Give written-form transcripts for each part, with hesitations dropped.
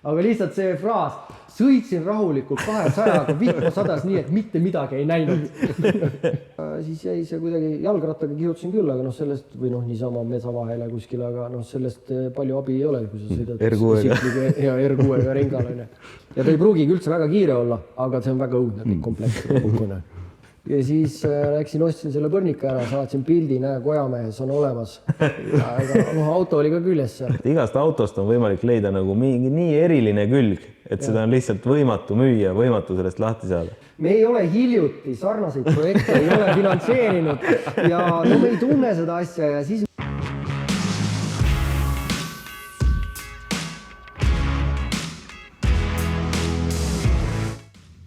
aga lihtsalt see fraas, sõitsin rahulikult 200, aga vihma sadas nii, et mitte midagi ei näinud. Siis jäi see kuidagi, jalgrattaga kihutasin küll, aga sellest, või niisama metsa vahele kuskil, aga sellest palju abi ei ole, kui sa sõidad R6-ga ringal. Ja ta ei pruugigi üldse väga kiire olla, aga see on väga õudne komplekt. Ja siis läksin, ostsin selle põrnika ära, saatsin pildi, näe, kojamehes on olemas. Aga auto oli ka küljes seal. Igast autost on võimalik leida nagu mingi nii eriline külg, et seda on lihtsalt võimatu müüa, võimatu sellest lahti saada. Me ei ole hiljuti sarnaseid projekte, ei ole finantseerinud ja me ei tunne seda asja ja siis...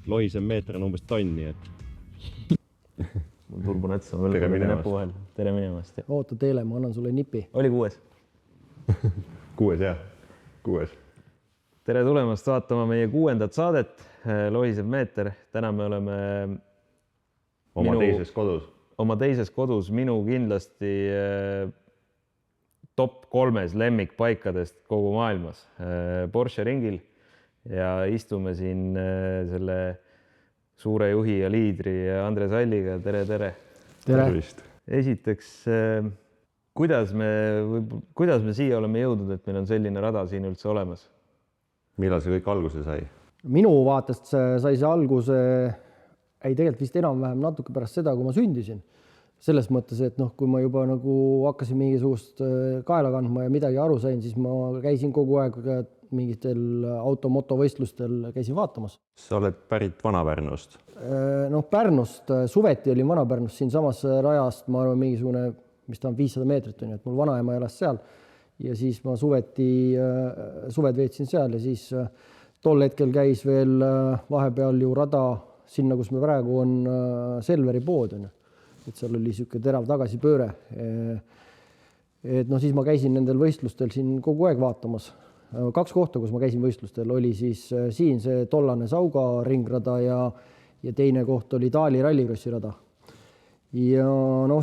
Lohisem meeter on umbes tonni, et... Turbonats on veel näpu vahel. Tere minemast. Oota teele, ma annan sulle nipi. Oli 6. 6, jah. 6. Tere tulemast vaatama meie 6. saadet, Lohisev meeter. Täna me oleme oma teises kodus minu kindlasti top 3 lemmikpaikadest kogu maailmas Porsche ringil ja istume siin selle suure juhi ja liidri Andres Alliga. Tere, tere. Tere. Esiteks, kuidas me siia oleme jõudnud, et meil on selline rada siin üldse olemas? Millal see kõik alguse sai? Minu vaatest sai see alguse, tegelikult vist enam-vähem natuke pärast seda, kui ma sündisin. Selles mõttes, et kui ma juba nagu hakkasin mingisugust kaela kandma ja midagi aru sain, siis ma käisin kogu aeg mingitel automotovõistlustel käisin vaatamas. Sa oled pärit Vana-Pärnust? Pärnust, suveti oli Vana-Pärnust siin samas rajast, ma arvan, mingisugune, mis ta on 500 meetrit, on, et mul vanaema elas seal ja siis ma suved veetsin seal ja siis tol hetkel käis veel vahepeal ju rada sinna, kus me praegu on Selveri pood, on, et seal oli siuke terav tagasipööre. Et siis ma käisin nendel võistlustel siin kogu aeg vaatamas. 2 kohta, kus ma käisin võistlustel, oli siis siin see tollane Sauga ringrada ja teine koht oli Taali rallikrossi rada. Ja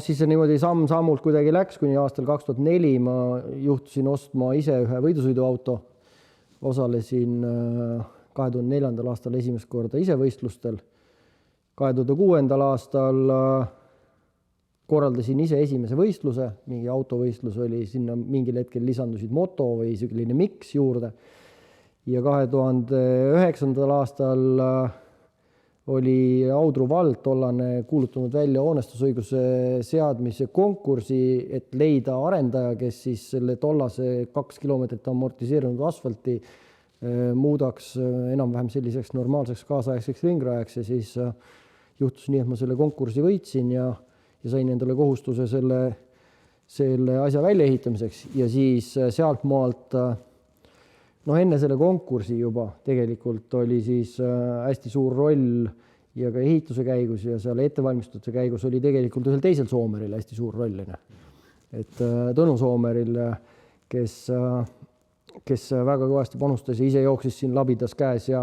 siis see niimoodi samm-sammult kuidagi läks, kuni aastal 2004 ma juhtusin ostma ise ühe võidusõiduauto. Osalesin 2004. aastal esimest korda ise võistlustel. 2006. aastal korraldasin ise esimese võistluse, mingi autovõistlus oli, sinna mingil hetkel lisandusid moto või selline mix juurde. Ja 2009. aastal oli Audru vald tollane kuulutanud välja hoonestusõiguse seadmise konkursi, et leida arendaja, kes siis selle tollase 2 kilomeetrit amortiseerunud asfalti muudaks enam-vähem selliseks normaalseks kaasaegseks ringrajaks ja siis juhtus nii, et ma selle konkursi võitsin ja sain endale kohustuse selle asja väljaehitamiseks ja siis sealt maalt, enne selle konkursi juba tegelikult oli siis hästi suur roll ja ka ehituse käigus ja seal ettevalmistuse käigus oli tegelikult ühel teisel Soomeril hästi suur roll. Et Tõnu Soomeril, kes väga kõvasti panustas ja ise jooksis siin labidas käes ja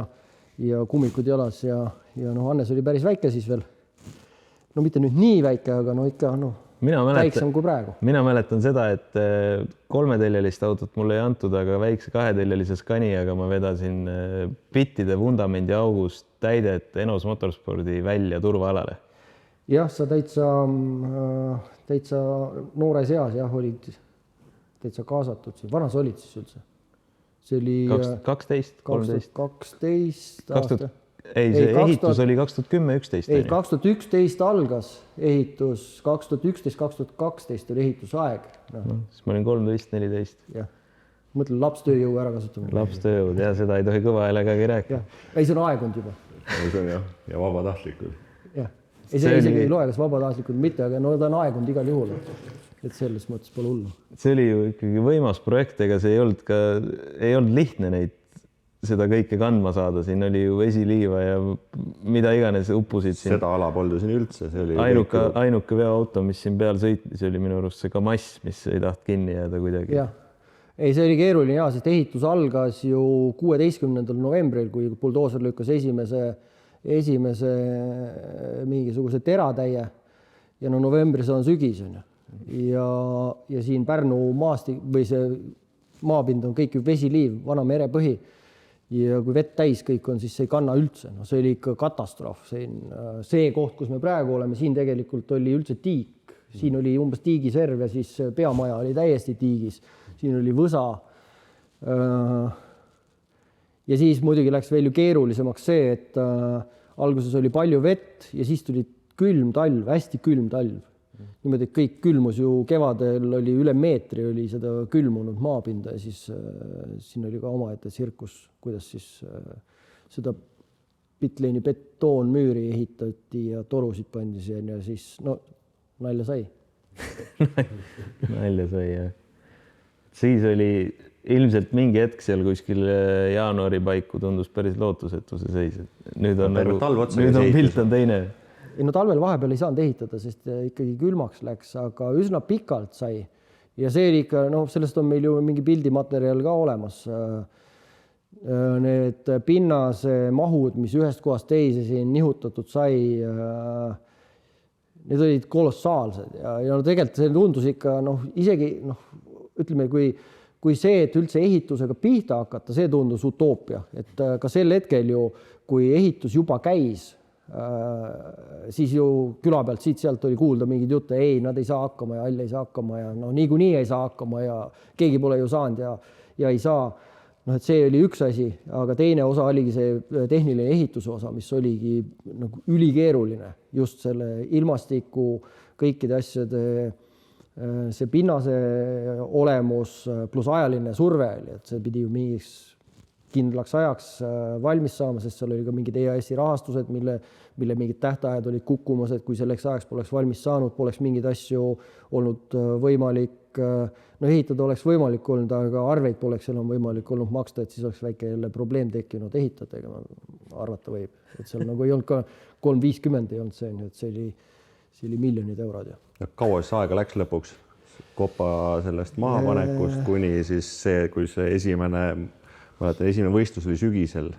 kummikud jalas ja Hannes oli päris väike siis veel. Mitte nüüd nii väike, aga ikka väiksem kui praegu. Mina mäletan seda, et 3-teljelist autot mulle ei antud, aga väikse 2-teljelise Scaniaga ma vedasin pittide vundamendi august täidet Enos Motorspordi välja turvaalale. Jah, sa täitsa noores eas olid täitsa kaasatud. Vana sa olid siis üldse? See oli 12, 13. 2012 aasta. Ei, see ehitus oli 2010-11. Ei, 2011 algas ehitus, 2011-2012 oli ehitusaeg. Siis ma olin 13-14. Jah, mõtlen lapstööjõu ära kasutamine. Lapstööjõud, ja seda ei tohi kõva häälegagi rääkida. Ei, see on aegund juba. See on jah, ja vabatahtlikud. Jah, see isegi ei loe, kas vabatahtlikud mitte, aga ta on aegund igal juhul. Et selles mõttes pole hullu. See oli ju ikkagi võimas projekt, ega see ei olnud lihtne neid seda kõike kandma saada, siin oli ju vesiliiva ja mida iganes uppusid siin. Seda ala poldu siin üldse. See oli ainuke veoauto, mis siin peal sõitis, oli minu arust see Kamass, mis ei taht kinni jääda kuidagi. Jah, ei, see oli keeruline sest ehitus algas ju 16. novembril, kui buldooser lükkas esimese mingisuguse teratäie ja novembris on sügis. Ja siin Pärnu maastik või see maapind on kõik ju vesiliiv, vana merepõhi. ja kui vett täis kõik on, siis see ei kanna üldse. No see oli ikka katastroof. See koht, kus me praegu oleme, siin tegelikult oli üldse tiik. Siin oli umbes tiigiserv ja siis peamaja oli täiesti tiigis. Siin oli võsa. Ja siis muidugi läks veel ju keerulisemaks see, et alguses oli palju vett ja siis tuli külm talv, hästi külm talv. Niimoodi, et kõik külmus ju kevadel oli üle meetri, oli seda külmunud maapinda ja siis siin oli ka omaette tsirkus, kuidas siis seda pitleini betoonmüüri ehitati ja torusid pandi siin ja siis nalja sai. Nalja sai, jah. Siis oli ilmselt mingi hetk seal kuskil jaanuari paiku tundus päris lootusetu see seis. Nüüd on pilt on teine. Talvel vahepeal ei saanud ehitada, sest ikkagi külmaks läks, aga üsna pikalt sai. Ja see oli ikka, sellest on meil ju mingi pildimaterjal ka olemas. Need pinnase mahud, mis ühest kohast teise siin nihutatud sai, need olid kolossaalsed ja tegelikult see tundus ikka, isegi, ütleme, kui see, et üldse ehitusega pihta hakata, see tundus utoopia. Et ka sel hetkel ju, kui ehitus juba käis, siis ju küla pealt siit-sealt oli kuulda mingid jutte, ei, nad ei saa hakkama ja all ei saa hakkama ja niikuinii ei saa hakkama ja keegi pole ju saanud ja ei saa. Et see oli üks asi, aga teine osa oligi see tehniline ehituse osa, mis oligi ülikeeruline. Just selle ilmastiku, kõikide asjade, see pinnase olemus plus ajaline surve oli, et see pidi ju mingiks kindlaks ajaks valmis saama, sest seal oli ka mingid EAS-i rahastused, mille mingid tähtajad olid kukkumas, et kui selleks ajaks poleks valmis saanud, poleks mingeid asju olnud võimalik, ehitada oleks võimalik olnud, aga arveid poleks enam võimalik olnud maksta, et siis oleks väike jälle probleem tekkinud ehitajatega, arvata võib. Et seal ei olnud ka 350 ei olnud see, et see oli miljonid eurod. Kaua siis aega läks lõpuks kopa sellest mahapanekust kuni siis see, kui see esimene võistlus oli sügisel.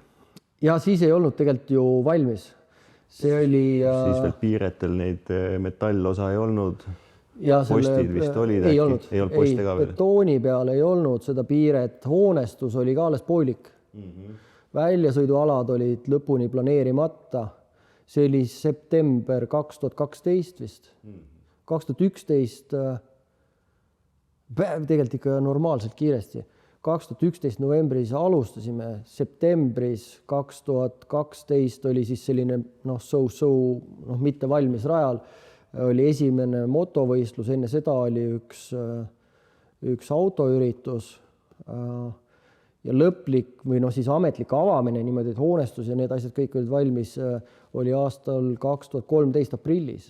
Ja siis ei olnud tegelikult ju valmis. See oli... Siis veel piiretel neid metallosa ei olnud. Ja postid vist olid äkki? Ei olnud poste ka veel? Betooni peal ei olnud seda piiret. Hoonestus oli ka alles poolik. Väljasõidualad olid lõpuni planeerimata. See oli september 2012 vist. 2011 tegelikult ikka normaalselt kiiresti. 2011 novembris alustasime, septembris 2012 oli siis selline mitte valmis rajal, oli esimene motovõistlus, enne seda oli üks autoüritus ja lõplik või siis ametlik avamine niimoodi, et hoonestus ja need asjad kõik olid valmis, oli aastal 2013 aprillis.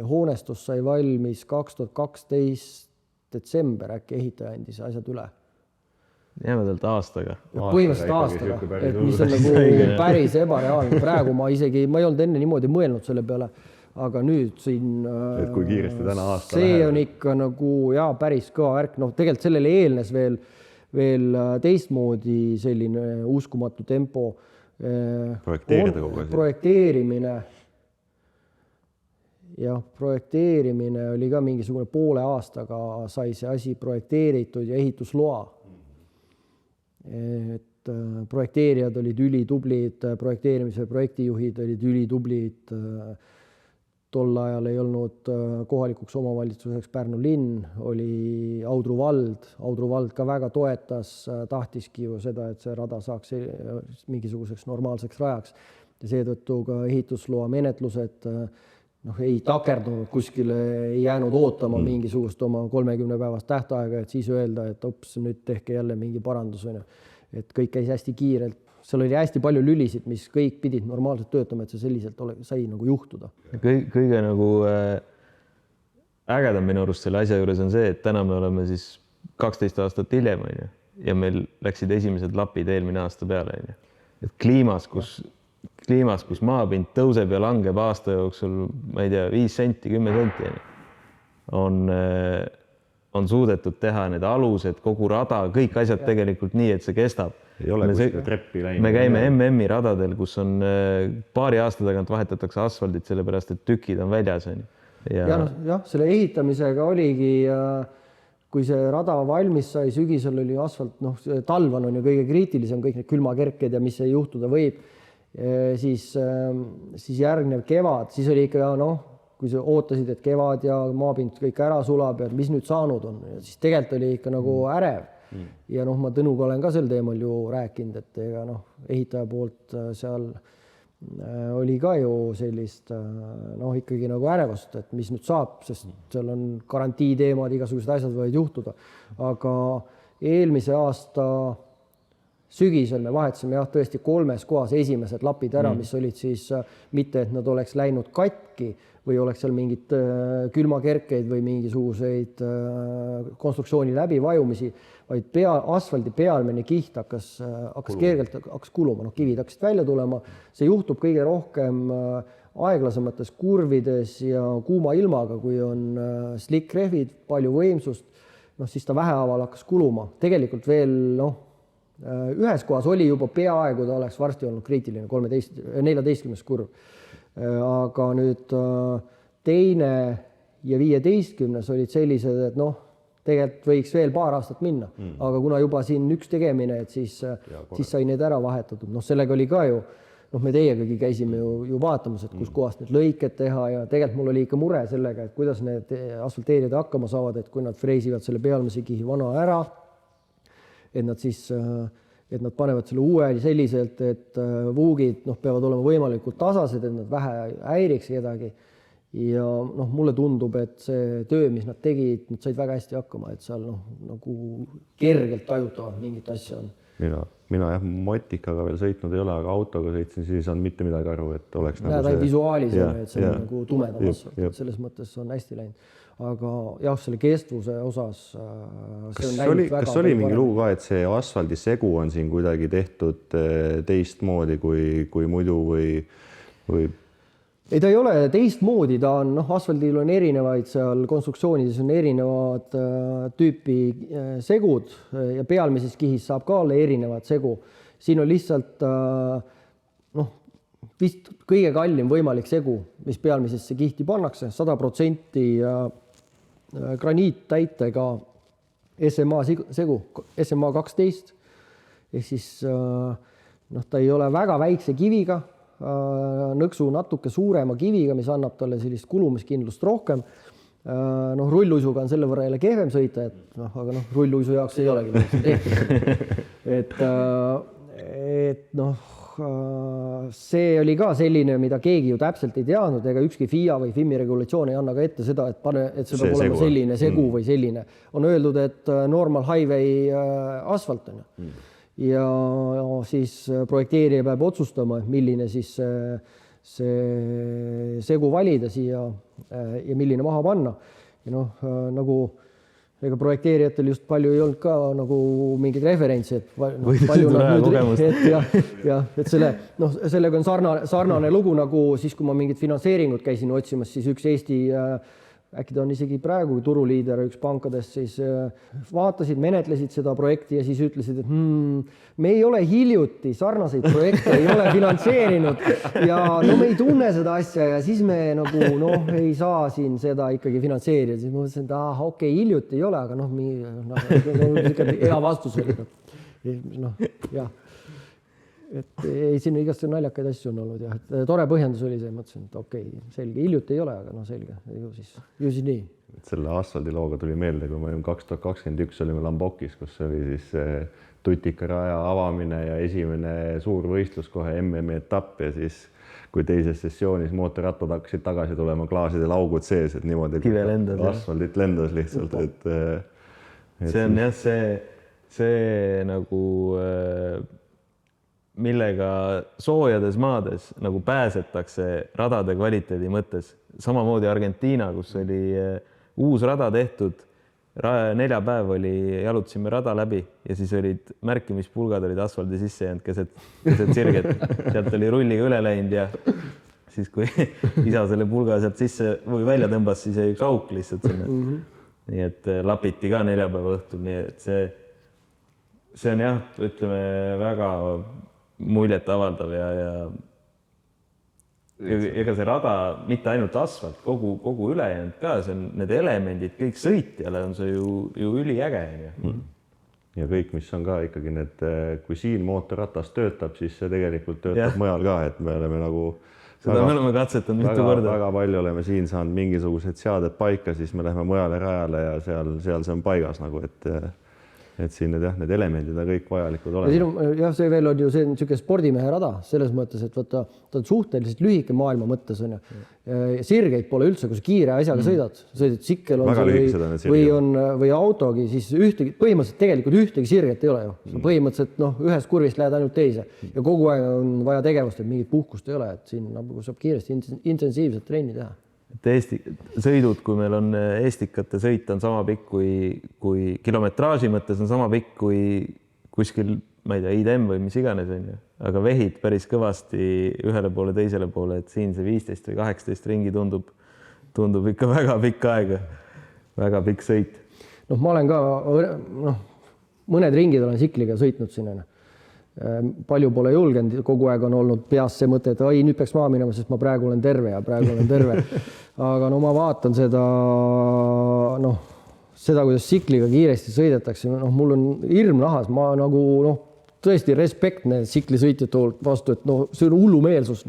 Hoonestus sai valmis 2012 detsember, äkki ehitaja andis asjad üle. Jämedalt aastaga. Põhimõtteliselt aastaga, et mis on päris ebareaalne. Praegu ma ei olnud enne niimoodi mõelnud selle peale, aga nüüd siin... Et kui kiiresti täna aasta see läheb. On ikka päris kõva värk. Tegelikult sellele eelnes veel teistmoodi selline uskumatu tempo. Projekteerida kogu asi. Projekteerimine. Ja projekteerimine oli ka mingisugune poole aastaga sai see asi projekteeritud ja ehitusloa. Et projekteerijad olid ülitublid, projekteerimise projektijuhid olid ülitublid. Tol ajal ei olnud kohalikuks omavalitsuseks Pärnu linn, oli Audru vald. Audru vald ka väga toetas, tahtiski ju seda, et see rada saaks mingisuguseks normaalseks rajaks. Ja seetõttu ka ehitusloa menetlused ei takerdunud kuskile, ei jäänud ootama mingisugust oma 30 päevast tähtaega, et siis öelda, et nüüd tehke jälle mingi parandus. Et kõik käis hästi kiirelt. Seal oli hästi palju lülisid, mis kõik pidid normaalselt töötama, et see selliselt sai juhtuda. Kõige ägedam minu arust selle asja juures on see, et täna me oleme siis 12 aastat hiljem ja meil läksid esimesed lapid eelmine aasta peale. Et kliimas, kus maapind tõuseb ja langeb aasta jooksul, ma ei tea, 5 senti, 10 senti, on suudetud teha need alused, kogu rada, kõik asjad tegelikult nii, et see kestab. Ei ole kuskil treppi läinud. Me käime MM-i radadel, kus on paari aasta tagant vahetatakse asfaldit, sellepärast, et tükid on väljas. Ja selle ehitamisega oligi kui see rada valmis sai, sügisel oli asfalt, noh, talv on ju kõige kriitilisem, kõik need külmakerked ja mis see juhtuda võib, siis järgnev kevad, siis oli ikka noh, kui sa ootasid, et kevad ja maapind kõik ära sulab ja mis nüüd saanud on, siis tegelikult oli ikka nagu ärev. Ja noh, ma Tõnuga olen ka sel teemal ju rääkinud, et ega noh, ehitaja poolt seal oli ka ju sellist noh, ikkagi nagu ärevust, et mis nüüd saab, sest seal on garantiiteemad, igasugused asjad võivad juhtuda. Aga eelmise aasta sügisel me vahetasime jah, tõesti 3 kohas esimesed lapid ära, mis olid siis mitte, et nad oleks läinud katki või oleks seal mingid külmakerkeid või mingisuguseid konstruktsiooni läbivajumisi, vaid asfaldi pealmine kiht hakkas kergelt kuluma, noh, kivid hakkasid välja tulema. See juhtub kõige rohkem aeglasemates kurvides ja kuuma ilmaga, kui on slick rehvid, palju võimsust, noh, siis ta vähehaaval hakkas kuluma. Tegelikult veel, noh, ühes kohas oli juba peaaegu, ta oleks varsti olnud kriitiline 14. kurv. Aga nüüd teine ja 15. olid sellised, et noh, tegelikult võiks veel paar aastat minna, aga kuna juba siin üks tegemine, et siis sai need ära vahetatud. Noh, sellega oli ka ju, noh, me teiegagi käisime ju vaatamas, et kus kohast need lõiked teha ja tegelikult mul oli ikka mure sellega, et kuidas need asfalteerijad hakkama saavad, et kui nad freesivad selle pealmise kihi vana ära, et nad siis et nad panevad selle uue selliselt, et vuugid noh, peavad olema võimalikult tasased, et nad vähe häiriks kedagi. Ja noh, mulle tundub, et see töö, mis nad tegid, nad said väga hästi hakkama, et seal noh, nagu kergelt tajutavad mingit asja on. Mina jah, motikaga veel sõitnud ei ole, aga autoga sõitsin, siis ei saanud mitte midagi aru, et oleks nagu see... visuaalis on, et see on nagu tumedam asfalt, selles mõttes on hästi läinud. Aga jah, selle kestvuse osas kas oli mingi lugu ka, et see asfaldisegu on siin kuidagi tehtud teistmoodi kui muidu või? Ei, ta ei ole teistmoodi, ta on, noh, asfaldil on erinevaid seal konstruktsioonides on erinevad tüüpi segud ja pealmises kihis saab ka olla erinevad segu. Siin on lihtsalt, noh, vist kõige kallim võimalik segu, mis pealmisesse kihti pannakse, 100% graniittäitega SMA segu, SMA 12, ehk siis noh, ta ei ole väga väikse kiviga, nõksu natuke suurema kiviga, mis annab talle sellist kulumiskindlust rohkem. Noh, rulluisuga on selle võrra jälle kehvem sõita, et noh, aga noh, rulluisu jaoks ei olegi tehtud. Et noh, see oli ka selline, mida keegi ju täpselt ei teadnud, ega ükski FIA või FIM-i regulatsioon ei anna ka ette seda, et see peab olema selline segu või selline. On öeldud, et normal highway asfalt on. Ja siis projekteerija peab otsustama, milline siis see segu valida siia ja milline maha panna. Ja noh, nagu ega projekteerijatel just palju ei olnud ka nagu mingid referentsi, et palju et sellega on sarnane lugu nagu siis, kui ma mingid finantseeringut käisin otsimas, siis üks Eesti, äkki ta on isegi praegu turuliider, üks pankadest, siis vaatasid, menetlesid seda projekti ja siis ütlesid, et me ei ole hiljuti sarnaseid projekte ei ole finantseerinud ja no me ei tunne seda asja ja siis me nagu noh, ei saa siin seda ikkagi finantseerida. Siis ma mõtlesin, et okei, hiljuti ei ole, aga noh, hea vastus oli. Noh, jah. Et ei, siin igast naljakaid asju on olnud, jah. Et tore põhjendus oli see, mõtlesin, et okei, selge, hiljuti ei ole, aga noh, selge, ju siis nii. Selle asfaldilooga tuli meelde, kui me 2021 olime Lambokis, kus oli siis tutikaraja avamine ja esimene suur võistlus kohe MM-i etapp ja siis kui teises sessioonis mootorrattad hakkasid tagasi tulema, klaasidel augud sees, et niimoodi asfaldit lendas lihtsalt. See on jah, see nagu millega soojades maades nagu pääsetakse radade kvaliteedi mõttes. Samamoodi Argentiina, kus oli uus rada tehtud, 4 päev jalutasime rada läbi ja siis olid märkimispulgad olid asfaldi sisse jäänud keset sirget. Sealt oli rulliga üle läinud ja siis kui isa selle pulga sealt sisse või välja tõmbas, siis jäi üks auk lihtsalt sinna. Nii et lapiti ka 4 päeva õhtul, nii et see on jah, ütleme väga muljet avaldav ja ega see rada, mitte ainult asfalt, kogu ülejäänud ka, see on need elemendid, kõik sõitjale on see ju üliäge. Ja kõik, mis on ka ikkagi need, kui siin mootorratas töötab, siis see tegelikult töötab mujal ka, et me oleme nagu seda me oleme katsetanud mitu korda. Väga palju oleme siin saanud mingisugused seaded paika, siis me lähme mujale rajale ja seal see on paigas nagu, et siin need elemendid on kõik vajalikud olema. See veel on ju see niisugune spordimehe rada selles mõttes, et võtta, ta on suhteliselt lühike maailma mõttes on ju. Sirgeid pole üldse, kui sa kiire asjaga sõidad tsikkel on või autogi, siis põhimõtteliselt tegelikult ühtegi sirget ei ole ju. Põhimõtteliselt ühest kurvist lähed ainult teise ja kogu aeg on vaja tegevust, et mingit puhkust ei ole, et siin saab kiiresti intensiivset trenni teha. Sõidud, kui meil on Estikate sõit on sama pikk kui kilometraaži mõttes on sama pikk kui kuskil, ma ei tea, IDM või mis iganes on ju, aga vehid päris kõvasti ühele poole, teisele poole, et siin see 15 või 18 ringi tundub ikka väga pikk aega, väga pikk sõit. Ma olen ka, mõned ringid olen tsikliga sõitnud siin. Palju pole julgenud, kogu aeg on olnud peas see mõte, et nüüd peaks maha minema, sest ma praegu olen terve. Aga ma vaatan seda, kuidas tsikliga kiiresti sõidetakse, mul on hirm nahas, ma nagu tõesti respektne tsiklisõitjate vastu, et see on hullumeelsus,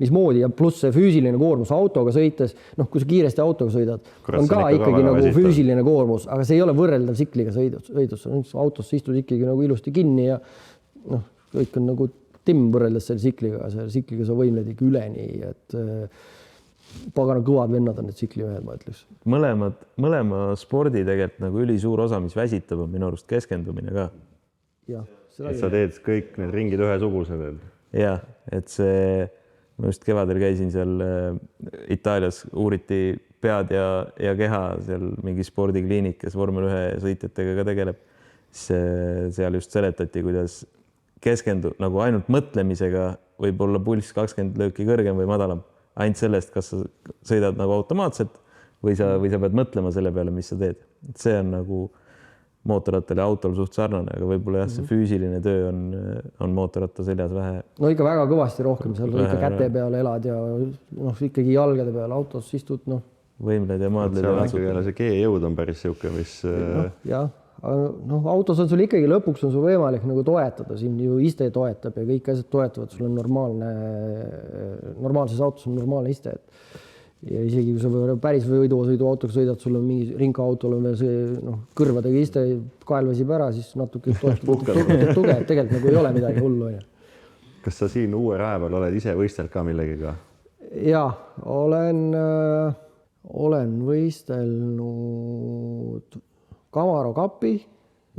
mismoodi ja pluss see füüsiline koormus autoga sõites, kui sa kiiresti autoga sõidad, on ka ikkagi nagu füüsiline koormus, aga see ei ole võrreldav tsikliga sõidus. Autosse istud ikkagi nagu ilusti kinni ja kõik on nagu timm võrreldes selle tsikliga. Selle tsikliga sa võimled ikka üleni, et pagana kõvad vennad on need tsiklimehed, ma ütleks. Mõlema spordi tegelikult nagu ülisuur osa, mis väsitab, on minu arust keskendumine ka. Et sa teed kõik need ringid ühesugused. Ja, et ma just kevadel käisin seal Itaalias, uuriti pead ja keha seal mingi spordikliinik, kes vormel 1 sõitjatega ka tegeleb. Seal just seletati, kuidas nagu ainult mõtlemisega võib olla pulss 20 lööki kõrgem või madalam. Ainult sellest, kas sa sõidad nagu automaatselt või sa pead mõtlema selle peale, mis sa teed. See on nagu mootorrattal ja autol suht sarnane, aga võib-olla jah, see füüsiline töö on mootorratta seljas vähe. Ikka väga kõvasti rohkem, seal ikka käte peal elad ja ikkagi jalgade peal autos istud. Võimled ja maadled. See G-jõud on päris siuke, mis... Jah, autos on sul ikkagi lõpuks on sul võimalik nagu toetada, siin ju iste toetab ja kõik asjad toetavad, sul on normaalses autos on normaalne iste, ja isegi kui sa päris võiduvasõiduautoga sõidad, sul on mingi rinkautol on veel see kõrvadega iste, kael väsib ära, siis natuke tuge, tegelikult nagu ei ole midagi hullu. Kas sa siin uue raja peal oled ise võistelt ka millegiga? Jaa, olen võistelnud Camaro Cupi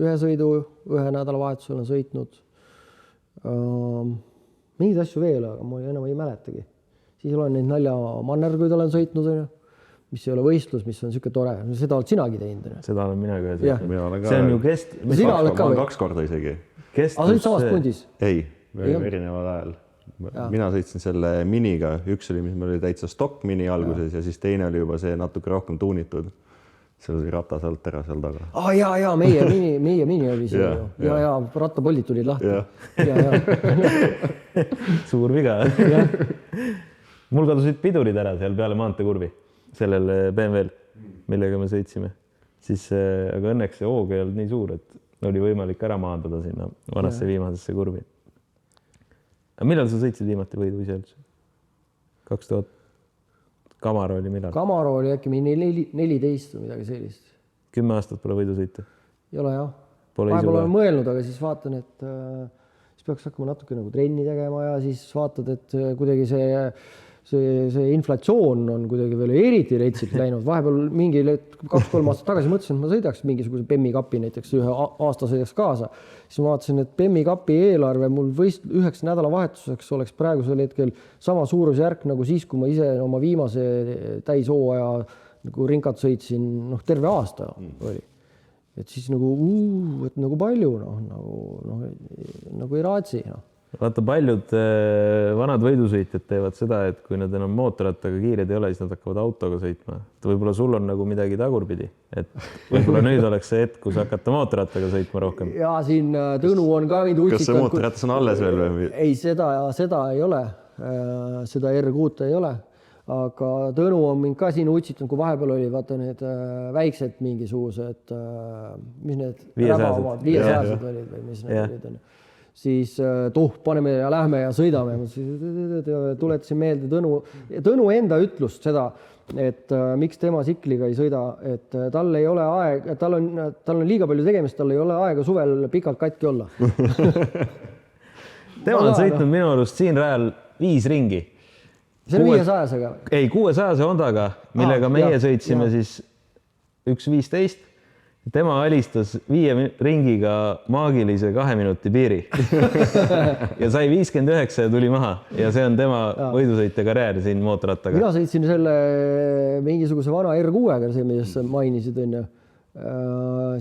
ühe sõidu, ühe nädalavahetusel olen sõitnud. Mingid asju veel, aga ma enam ei mäletagi. Siis olen neid naljamannerguid olen sõitnud, mis ei ole võistlus, mis on niisugune tore. Seda oled sinagi teinud. Seda olen mina ka. See on ju kest... Sina oled ka või? 2 korda isegi. Aga sa olid samast pundis? Ei, erineval ajal. Mina sõitsin selle miniga. Üks oli, mis meil oli täitsa stock mini alguses ja siis teine oli juba see natuke rohkem tuunitud. Seal oli ratas alt ära seal taga. Jaa, meie mini oli see ju. Ja, rattapollid tulid lahti. Suur viga. Mul kadusid pidurid ära seal peale maanteekurvi, sellel BMW-l, millega me sõitsime. Aga õnneks see hoog ei olnud nii suur, et oli võimalik ära maandada sinna vanasse viimasesse kurvi. Aga millal sa sõitsid viimati võidu ise üldse? 2000? Camaro oli millal? Camaro oli äkki 14 või midagi sellist. 10 aastat pole võidu sõita? Ei ole jah. Vahepeal olen mõelnud, aga siis vaatan, et siis peaks hakkama natuke nagu trenni tegema ja siis vaatad, et kuidagi see inflatsioon on kuidagi veel eriti retsilt läinud. Vahepeal mingi 2-3 aastat tagasi mõtlesin, et ma sõidaks mingisuguse Bemmi Cupi näiteks ühe aasta sõidaks kaasa. Siis ma vaatasin, et Bemmi Cupi eelarve mul 9 nädalavahetuseks oleks praegusel hetkel sama suurusjärk nagu siis, kui ma ise oma viimase täishooaja nagu rinkat sõitsin terve aasta oli. Et siis nagu palju, nagu ei raatsi. Vaata, paljud vanad võidusõitjad teevad seda, et kui nad enam mootorrattaga kiired ei ole, siis nad hakkavad autoga sõitma. Võib-olla sul on nagu midagi tagurpidi, et võib-olla nüüd oleks see hetk, kus hakata mootorrattaga sõitma rohkem. Ja siin Tõnu on ka mind Kas see mootorrattas on alles veel või? Ei, seda ei ole. seda R6 ei ole, aga Tõnu on mind ka siin utsitanud, kui vahepeal oli vaata need väiksed mingisugused, mis need 500-sed olid või mis need olid, siis paneme ja lähme ja sõidame. Tuletasin meelde Tõnu enda ütlust seda, et miks tema tsikliga ei sõida, et tal ei ole aeg, tal on liiga palju tegemist, tal ei ole aega suvel pikalt katki olla. Tema on sõitnud minu arust siin rajal 5 ringi. See on 500-sega? Ei, 600-se Hondaga, millega meie sõitsime siis 1.15. Tema alistas 5 ringiga maagilise 2 minuti piiri ja sai 59 ja tuli maha ja see on tema võidusõitja karjäär siin mootorrattaga. Mina sõitsin selle mingisuguse vana R6-ga, see, millest sa mainisid, on ju.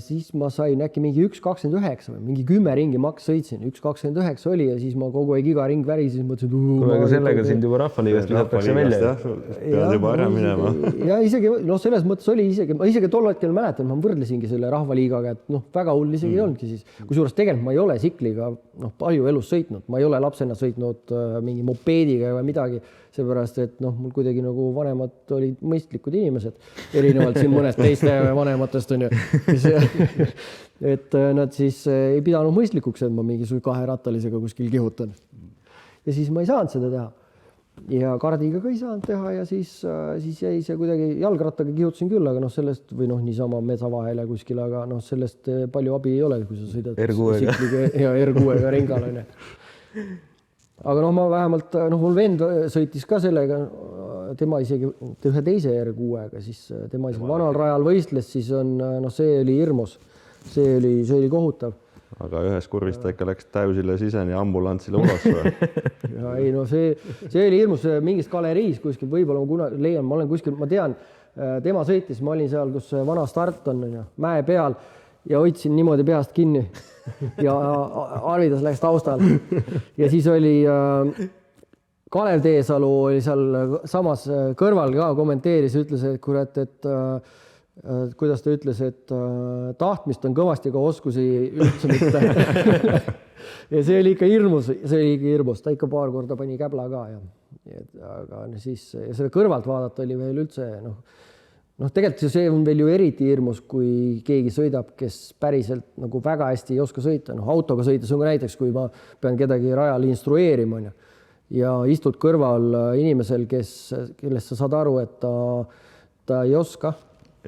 Siis ma sain äkki mingi 1.29 või mingi 10 ringi maks sõitsin, 1.29 oli ja siis ma kogu aeg iga ring värisin, mõtlesin, kuule, aga sellega sind juba rahvaliigast visatakse välja. Pead juba ära minema. Ja isegi, selles mõttes oli ma isegi tol hetkel mäletan, ma võrdlesingi selle rahvaliigaga, et väga hull isegi ei olnudki siis. Kusjuures tegelikult ma ei ole tsikliga palju elus sõitnud, ma ei ole lapsena sõitnud mingi mopeediga või midagi, seepärast, et mul kuidagi nagu vanemad olid mõistlikud inimesed, erinevalt siin mõnest teiste vanematest on ju. Et nad siis ei pidanud mõistlikuks, et ma mingisuguse 2-rattalisega kuskil kihutan. Ja siis ma ei saanud seda teha. Ja kardiga ka ei saanud teha ja siis jäi see kuidagi jalgrattaga kihutasin küll, aga sellest või niisama metsa vahele kuskil, aga sellest palju abi ei ole, kui sa sõidad R6-ga ringal on ju. Aga ma vähemalt, mul vend sõitis ka sellega, tema isegi ühe teise R6-ga, siis tema isegi vanal rajal võistles, siis see oli hirmus, see oli kohutav. Aga ühes kurvis ta ikka läks täusile siseni ambulantsile ulas või? Ja ei, see oli hirmus mingis galeriis kuskil, võib-olla ma kunagi leian, ma olen kuskil, ma tean, tema sõitis, ma olin seal, kus vana start on, mäe peal ja hoidsin niimoodi peast kinni ja Arvidas läks taustal ja siis oli Kalev Teesalu oli seal samas kõrval ka kommenteeris, ütles, et kurat, et kuidas ta ütles, et tahtmist on kõvasti, aga oskusi üldse mitte. Ja see oli ikka hirmus, ta ikka paar korda pani käbla ka aga siis selle kõrvalt vaadata oli veel üldse tegelikult see on veel ju eriti hirmus, kui keegi sõidab, kes päriselt nagu väga hästi ei oska sõita. Autoga sõites on ka näiteks, kui ma pean kedagi rajal instrueerima ja istud kõrval inimesel, kellest sa saad aru, et ta ei oska.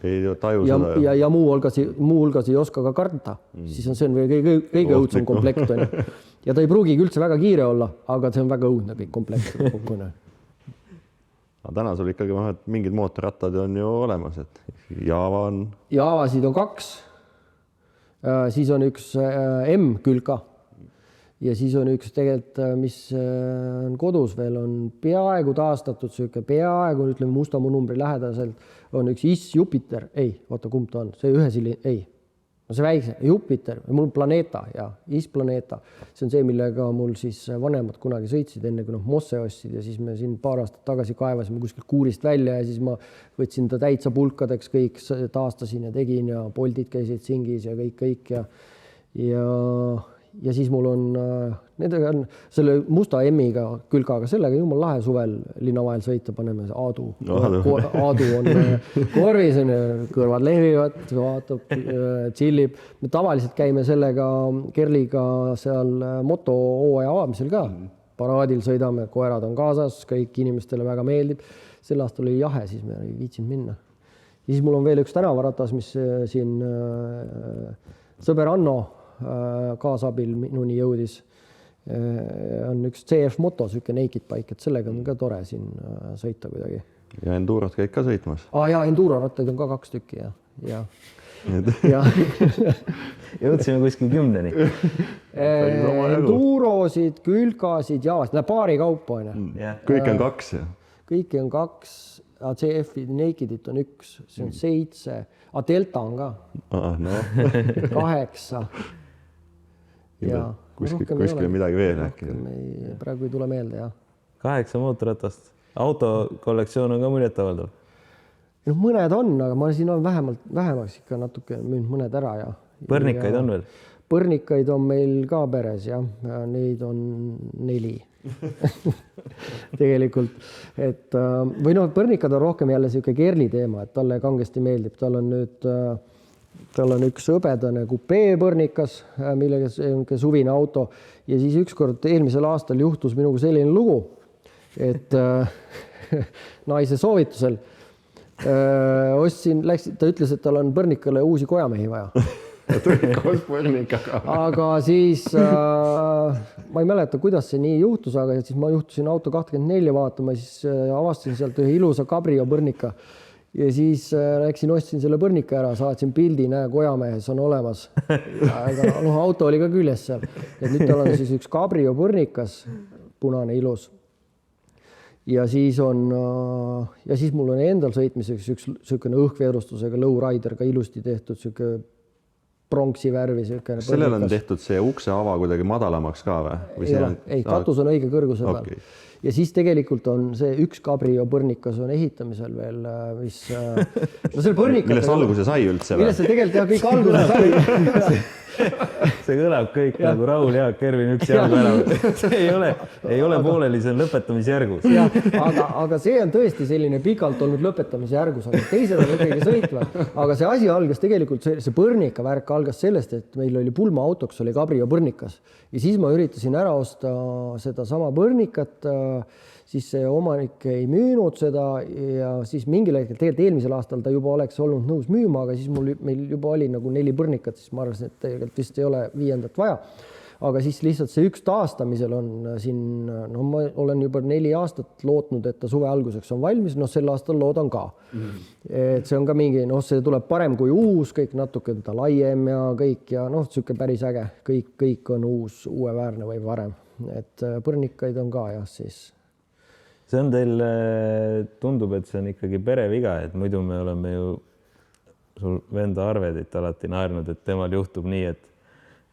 Ei taju seda. Ja muu hulgas ei oska ka karta. Siis see on kõige õudsem komplekt. Ja ta ei pruugigi üldse väga kiire olla, aga see on väga õudne kõik komplekt. Täna sul ikkagi mingid mootorrattad on ju olemas, et Jaavasid on 2, siis on üks M-külka ja siis on üks tegelikult, mis on kodus veel, on peaaegu taastatud, peaaegu, ütleme Mustamäe numbri lähedaselt, on üks IS Jupiter, kumb ta on, see see väikse, Jupiter, mul Planeta ja IS Planeta, see on see, millega mul siis vanemad kunagi sõitsid, enne kui Mosse ostsid ja siis me siin paar aastat tagasi kaevasime kuskil kuurist välja ja siis ma võtsin ta täitsa pulkadeks, kõik taastasin ja tegin ja poldid käisid singis ja kõik ja siis mul on nendega on selle musta M-iga külgaga, sellega jumal lahe suvel linna vahel sõita, paneme Aadu on korvis, kõrvad lehvivad, vaatab, chillib. Me tavaliselt käime sellega Kerliga seal motohooaja avamisel ka. Paraadil sõidame, koerad on kaasas, kõik inimestele väga meeldib. Sel aastal oli jahe, siis me ei viitsinud minna. Ja siis mul on veel üks tänavaratas, mis siin sõber Anno kaasabil minuni jõudis. On üks CF moto, süke naked bike, et sellega on ka tore siin sõita kuidagi. Ja Endurot käid ka sõitmas? Ja Enduro rattaid on ka 2 tükki ja. Jõudsime kuskil 10-ni. Endurosid, külgasid, jaasid, paari kaupa on. Kõik on 2 ja? Kõiki on 2, CF-i nakedit on 1, see on 7, Delta on ka 8. Ja kuskil midagi veel äkki. Praegu ei tule meelde, jah. 8 mootorratast. Autokollektsioon on ka muljetavaldab. Mõned on, aga ma siin olen vähemaks ikka natuke müünud mõned ära. Ja Põrnikaid on veel? põrnikaid on meil ka peres jah, neid on 4 tegelikult, et või noh, põrnikad on rohkem jälle sihuke Kerli teema, et talle kangesti meeldib, tal on üks hõbedane kupee-põrnikas, millega see suvine auto ja siis ükskord eelmisel aastal juhtus minuga selline lugu, et naise soovitusel ta ütles, et tal on põrnikale uusi kojamehi vaja. koos põrnikaga. Aga siis ma ei mäleta, kuidas see nii juhtus, aga siis ma juhtusin auto 24 vaatama, siis avastasin sealt ühe ilusa Cabrio põrnika ja siis läksin, ostsin selle põrnika ära, saatsin pildi, näe, kojamehes on olemas. Aga auto oli ka küljes seal. Ja nüüd tal on siis üks Cabrio põrnikas, punane ilus. Ja siis mul on endal sõitmiseks üks niisugune õhkveerustusega lowrider ka ilusti tehtud, niisugune pronksi värvi. Sellel on tehtud see ukse ava kuidagi madalamaks ka või? Ei, katus on õige kõrguse peal. Okay. Ja siis tegelikult on see üks Cabrio põrnikas on ehitamisel veel, mis... No selle põrnikas... Millest alguse sai üldse? Millest see tegelikult jah, kõik alguse sai. See kõlab kõik nagu Raul Jaak, Ervin üks jalga ära. See ei ole pooleli, see on lõpetamisjärgus. Aga see on tõesti selline pikalt olnud lõpetamisjärgus, aga teised on ikkagi sõitvad. Aga see asi algas tegelikult, see põrnika värk algas sellest, et meil oli pulmaautoks oli Cabrio põrnikas. Ja siis ma üritasin ära osta seda sama põrnikat, siis see omanik ei müünud seda ja siis mingil hetkel, tegelikult eelmisel aastal ta juba oleks olnud nõus müüma, aga siis meil juba oli nagu 4 põrnikat, siis ma arvasin, et tegelikult vist ei ole 5. vaja. Aga siis lihtsalt see üks taastamisel on siin, ma olen juba 4 aastat lootnud, et ta suve alguseks on valmis, sel aastal loodan ka. Et see on ka mingi, see tuleb parem kui uus, kõik natuke ta laiem ja kõik ja siuke päris äge, kõik on uueväärne või varem. Et põrnikaid on ka jah siis. See on teil, tundub, et see on ikkagi pereviga, et muidu me oleme ju sul venda Arvedit alati naernud, et temal juhtub nii,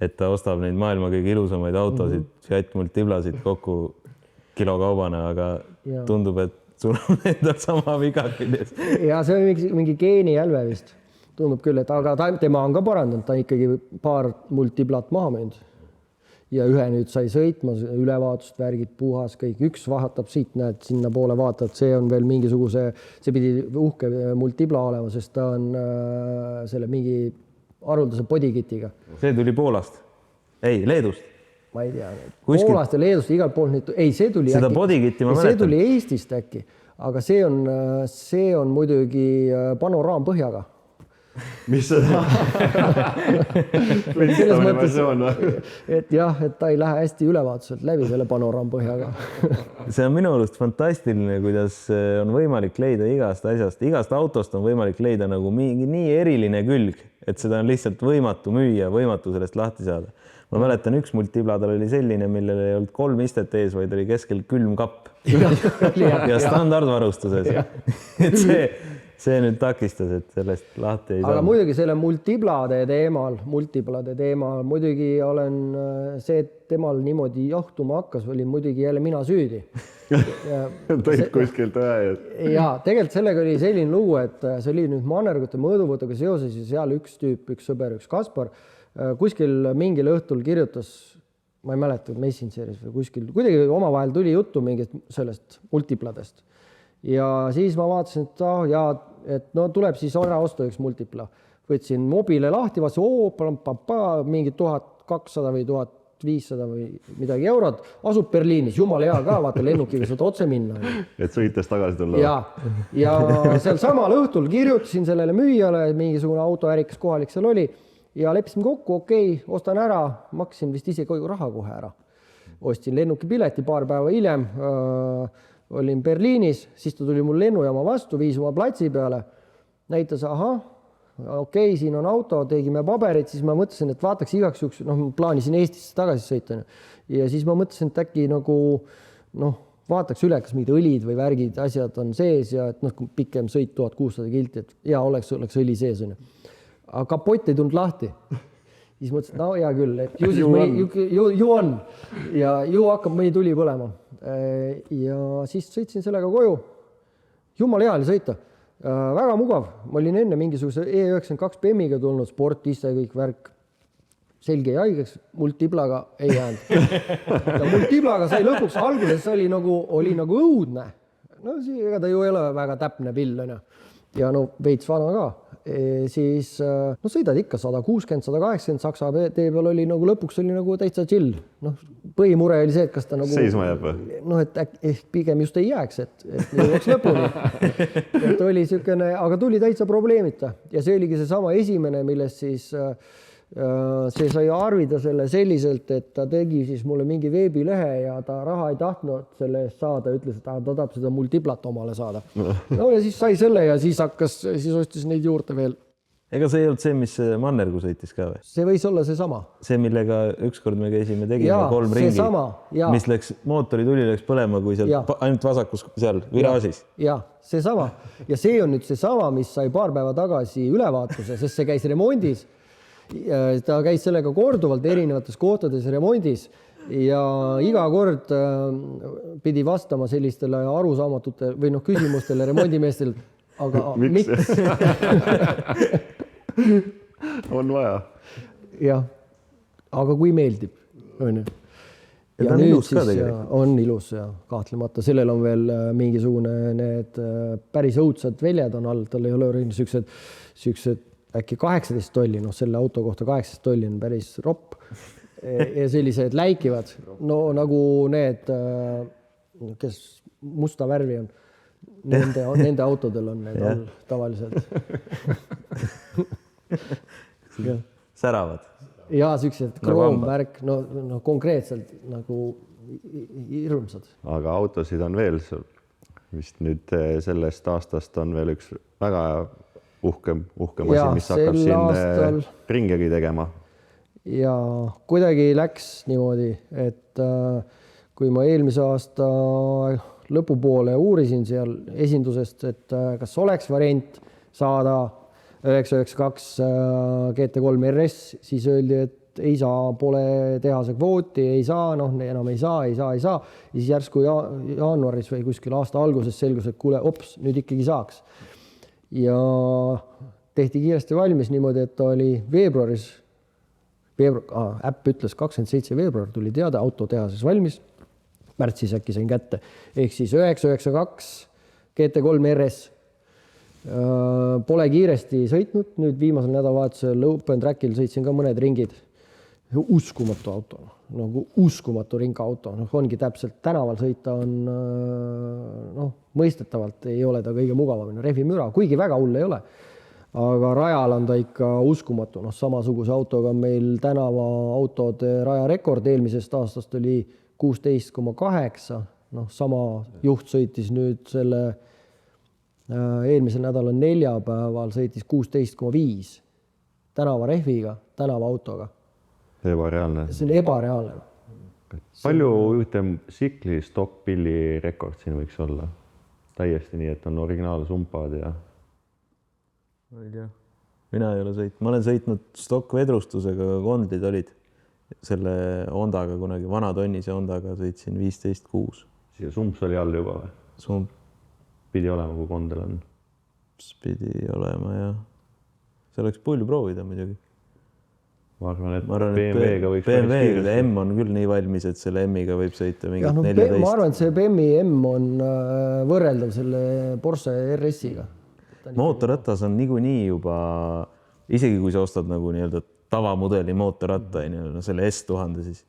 et ta ostab neid maailma kõige ilusamaid autosid, Fiat Multiplasid kokku kilokaubana, aga tundub, et sul on endal sama viga küljes. Ja see on mingi geenijälve vist. Tundub küll, et aga tema on ka parandanud, ta ikkagi paar Multiplat maha müünud. Ja ühe nüüd sai sõitma, ülevaatust, värgid, puhas, kõik. Üks vahatab siit, näed, sinna poole vaatad, see on veel mingisuguse, see pidi uhke Multipla olema, sest ta on selle mingi haruldase bodykitiga. See tuli Poolast? Ei, Leedust? Ma ei tea. Poolast ja Leedust igal pool. Ei, see tuli seda bodykitti ma mäletan. See tuli Eestist äkki, aga see on muidugi panoraampõhjaga. Mis seda? Selles mõttes, et jah, et ta ei lähe hästi ülevaatuselt läbi selle panoraampõhjaga. See on minu arust fantastiline, kuidas on võimalik leida igast asjast, igast autost on võimalik leida nagu mingi nii eriline külg, et seda on lihtsalt võimatu müüa, võimatu sellest lahti saada. Ma mäletan, üks Multipla tal oli selline, millel ei olnud 3 istet ees, vaid oli keskel külmkapp ja standardvarustuses. Et see nüüd takistas, et sellest lahti ei saa. Aga muidugi selle multiplade teemal muidugi olen see, et temal niimoodi jahtuma hakkas, oli muidugi jälle mina süüdi. Tõid kuskilt ühe. Ja tegelikult sellega oli selline lugu, et see oli nüüd mannergute mõõduvõtuga seoses ja seal üks tüüp, üks sõber, üks Kaspar, kuskil mingil õhtul kirjutas, ma ei mäleta, Messengeris või kuskil, kuidagi omavahel tuli juttu mingist sellest multipladest. Ja siis ma vaatasin, et tuleb siis ära osta üks multipla. Võtsin mobile lahti, vaatasin, mingi 1200 või 1500 või midagi eurot, asub Berliinis, jumala hea ka, vaata lennukiga saad otse minna. Et sõites tagasi tulla. Ja seal samal õhtul kirjutasin sellele müüjale, mingisugune autoärikas kohalik seal oli ja leppisime kokku, ostan ära, maksin vist ise raha kohe ära. Ostin lennukipileti paar päeva hiljem, olin Berliinis, siis ta tuli mul lennujaama vastu, viis oma platsi peale, näitas, siin on auto, tegime paberid, siis ma mõtlesin, et vaataks igaks juhuks, plaanisin Eestisse tagasi sõita. Ja siis ma mõtlesin, et äkki nagu, vaataks üle, kas mingid õlid või värgid, asjad on sees ja et pikem sõit 1600 kilti, et hea oleks õli sees. Aga kapott ei tulnud lahti. Siis mõtlesin, et hea küll, et ju on ja ju hakkab mõni tuli põlema. Ja siis sõitsin sellega koju. Jumala hea oli sõita. Väga mugav. Ma olin enne mingisuguse E92 BEM-iga tulnud, sport ise kõik värk. selge ja haigeks, multiplaga ei jäänud. Ja multiplaga sai lõpuks, alguses oli nagu õudne. No ega ta ju ei ole väga täpne pill, on ju. Ja no veits vana ka. Siis no sõidad ikka 160, 180, Saksa tee peal oli nagu lõpuks oli nagu täitsa chill. Noh, põhimure oli see, et kas ta nagu seisma jääb või? Noh, et pigem just ei jääks, et jõuaks lõpuni. Et oli niisugune, aga tuli täitsa probleemita. Ja see oligi seesama esimene, millest siis see sai arvida selle selliselt, et ta tegi siis mulle mingi veebilehe ja ta raha ei tahtnud selle eest saada, ütles, et ta tahab seda multiplat omale saada. No ja siis sai selle ja siis ostis neid juurde veel. Ega see ei olnud see, mis Mannergu sõitis ka või? See võis olla seesama. See, millega ükskord me käisime, tegime 3 ringi, mis mootorituli läks põlema, kui seal ainult vasakus seal viraažis. Ja, seesama. Ja see on nüüd seesama, mis sai paar päeva tagasi ülevaatuse, sest see käis remondis. Ta käis sellega korduvalt erinevates kohtades remondis ja iga kord pidi vastama sellistele arusaamatute või küsimustele remondimeestel, aga miks? On vaja. Jah, aga kui meeldib, on ju. Ja on ilus ka tegelikult. On ilus ja kahtlemata. Sellel on veel mingisugune need päris õudsad väljad on all, tal ei ole niisugused äkki 18 tolli, selle auto kohta 18 tolli on päris ropp ja sellised läikivad, no nagu need, kes musta värvi on, nende autodel on need all tavaliselt. Säravad. Ja sellised kroomvärk, no konkreetselt nagu hirmsad. Aga autosid on veel, vist nüüd sellest aastast on veel üks väga uhkem asi, mis hakkab siin ringegi tegema. Ja kuidagi läks niimoodi, et kui ma eelmise aasta lõpupoole uurisin seal esindusest, et kas oleks variant saada 992 GT3 RS, siis öeldi, et ei saa, pole tehase kvooti, ei saa, enam ei saa. Ja siis järsku jaanuaris või kuskil aasta alguses selgus, et kuule, nüüd ikkagi saaks. Ja tehti kiiresti valmis niimoodi, et ta oli veebruaris, äpp ütles 27 veebruar tuli teada, auto tehases valmis, märtsis äkki sain kätte, ehk siis 992 GT3 RS. Pole kiiresti sõitnud, nüüd viimasel nädalavahetusel Open Trackil sõitsin ka mõned ringid. Uskumatu auto, nagu uskumatu ringaauto, ongi täpselt tänaval sõita on mõistetavalt ei ole ta kõige mugavamine rehvimüra, kuigi väga hull ei ole, aga rajal on ta ikka uskumatu, samasuguse autoga meil tänava autode rajarekord eelmisest aastast oli 16,8, sama juht sõitis nüüd selle eelmisel nädalal neljapäeval sõitis 16,5 tänava rehviga, tänava autoga. Ebareaalne. See on ebareaalne. Palju ütem sikli stockpilli rekord siin võiks olla? Täiesti nii, et on originaalsumpad ja... Mina ei ole sõitnud. Ma olen sõitnud stockvedrustusega, kondlid olid selle Hondaga kunagi, vana tonnise Hondaga sõitsin 15,6. Siia sumps oli all juba või? Sump. Pidi olema, kui kondel on? Pidi olema, jah. See oleks palju proovida muidugi. Ma arvan, et BMW-ga võiks... BMW-ga M on küll nii valmis, et selle M-iga võib sõita mingit 14. Ma arvan, et see BMW M on võrreldav selle Porsche RS-iga. Mootorratas on niikuinii juba, isegi kui sa ostad nagu tavamudeli mootorratta, selle S1000 siis,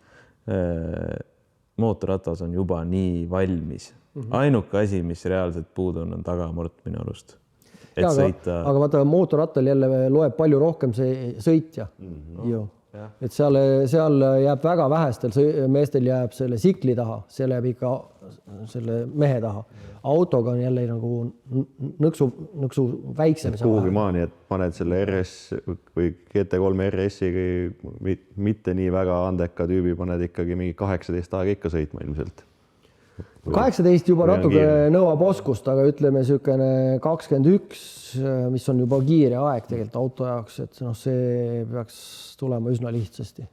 mootorratas on juba nii valmis. Ainuke asi, mis reaalselt puudu on tagamort minu arust. Aga vaata, mootorrattal jälle loeb palju rohkem see sõitja. Et seal jääb väga vähestel meestel jääb selle sikli taha, see jääb ikka selle mehe taha. Autoga on jälle nagu nõksu väiksem. Kuhugi maani, et paned selle RS või GT3 RS-iga mitte nii väga andeka tüübi, paned ikkagi mingi 18 aega ikka sõitma ilmselt. 18 juba natuke nõuab oskust, aga ütleme niisugune 21, mis on juba kiire aeg tegelikult auto jaoks, et see peaks tulema üsna lihtsasti.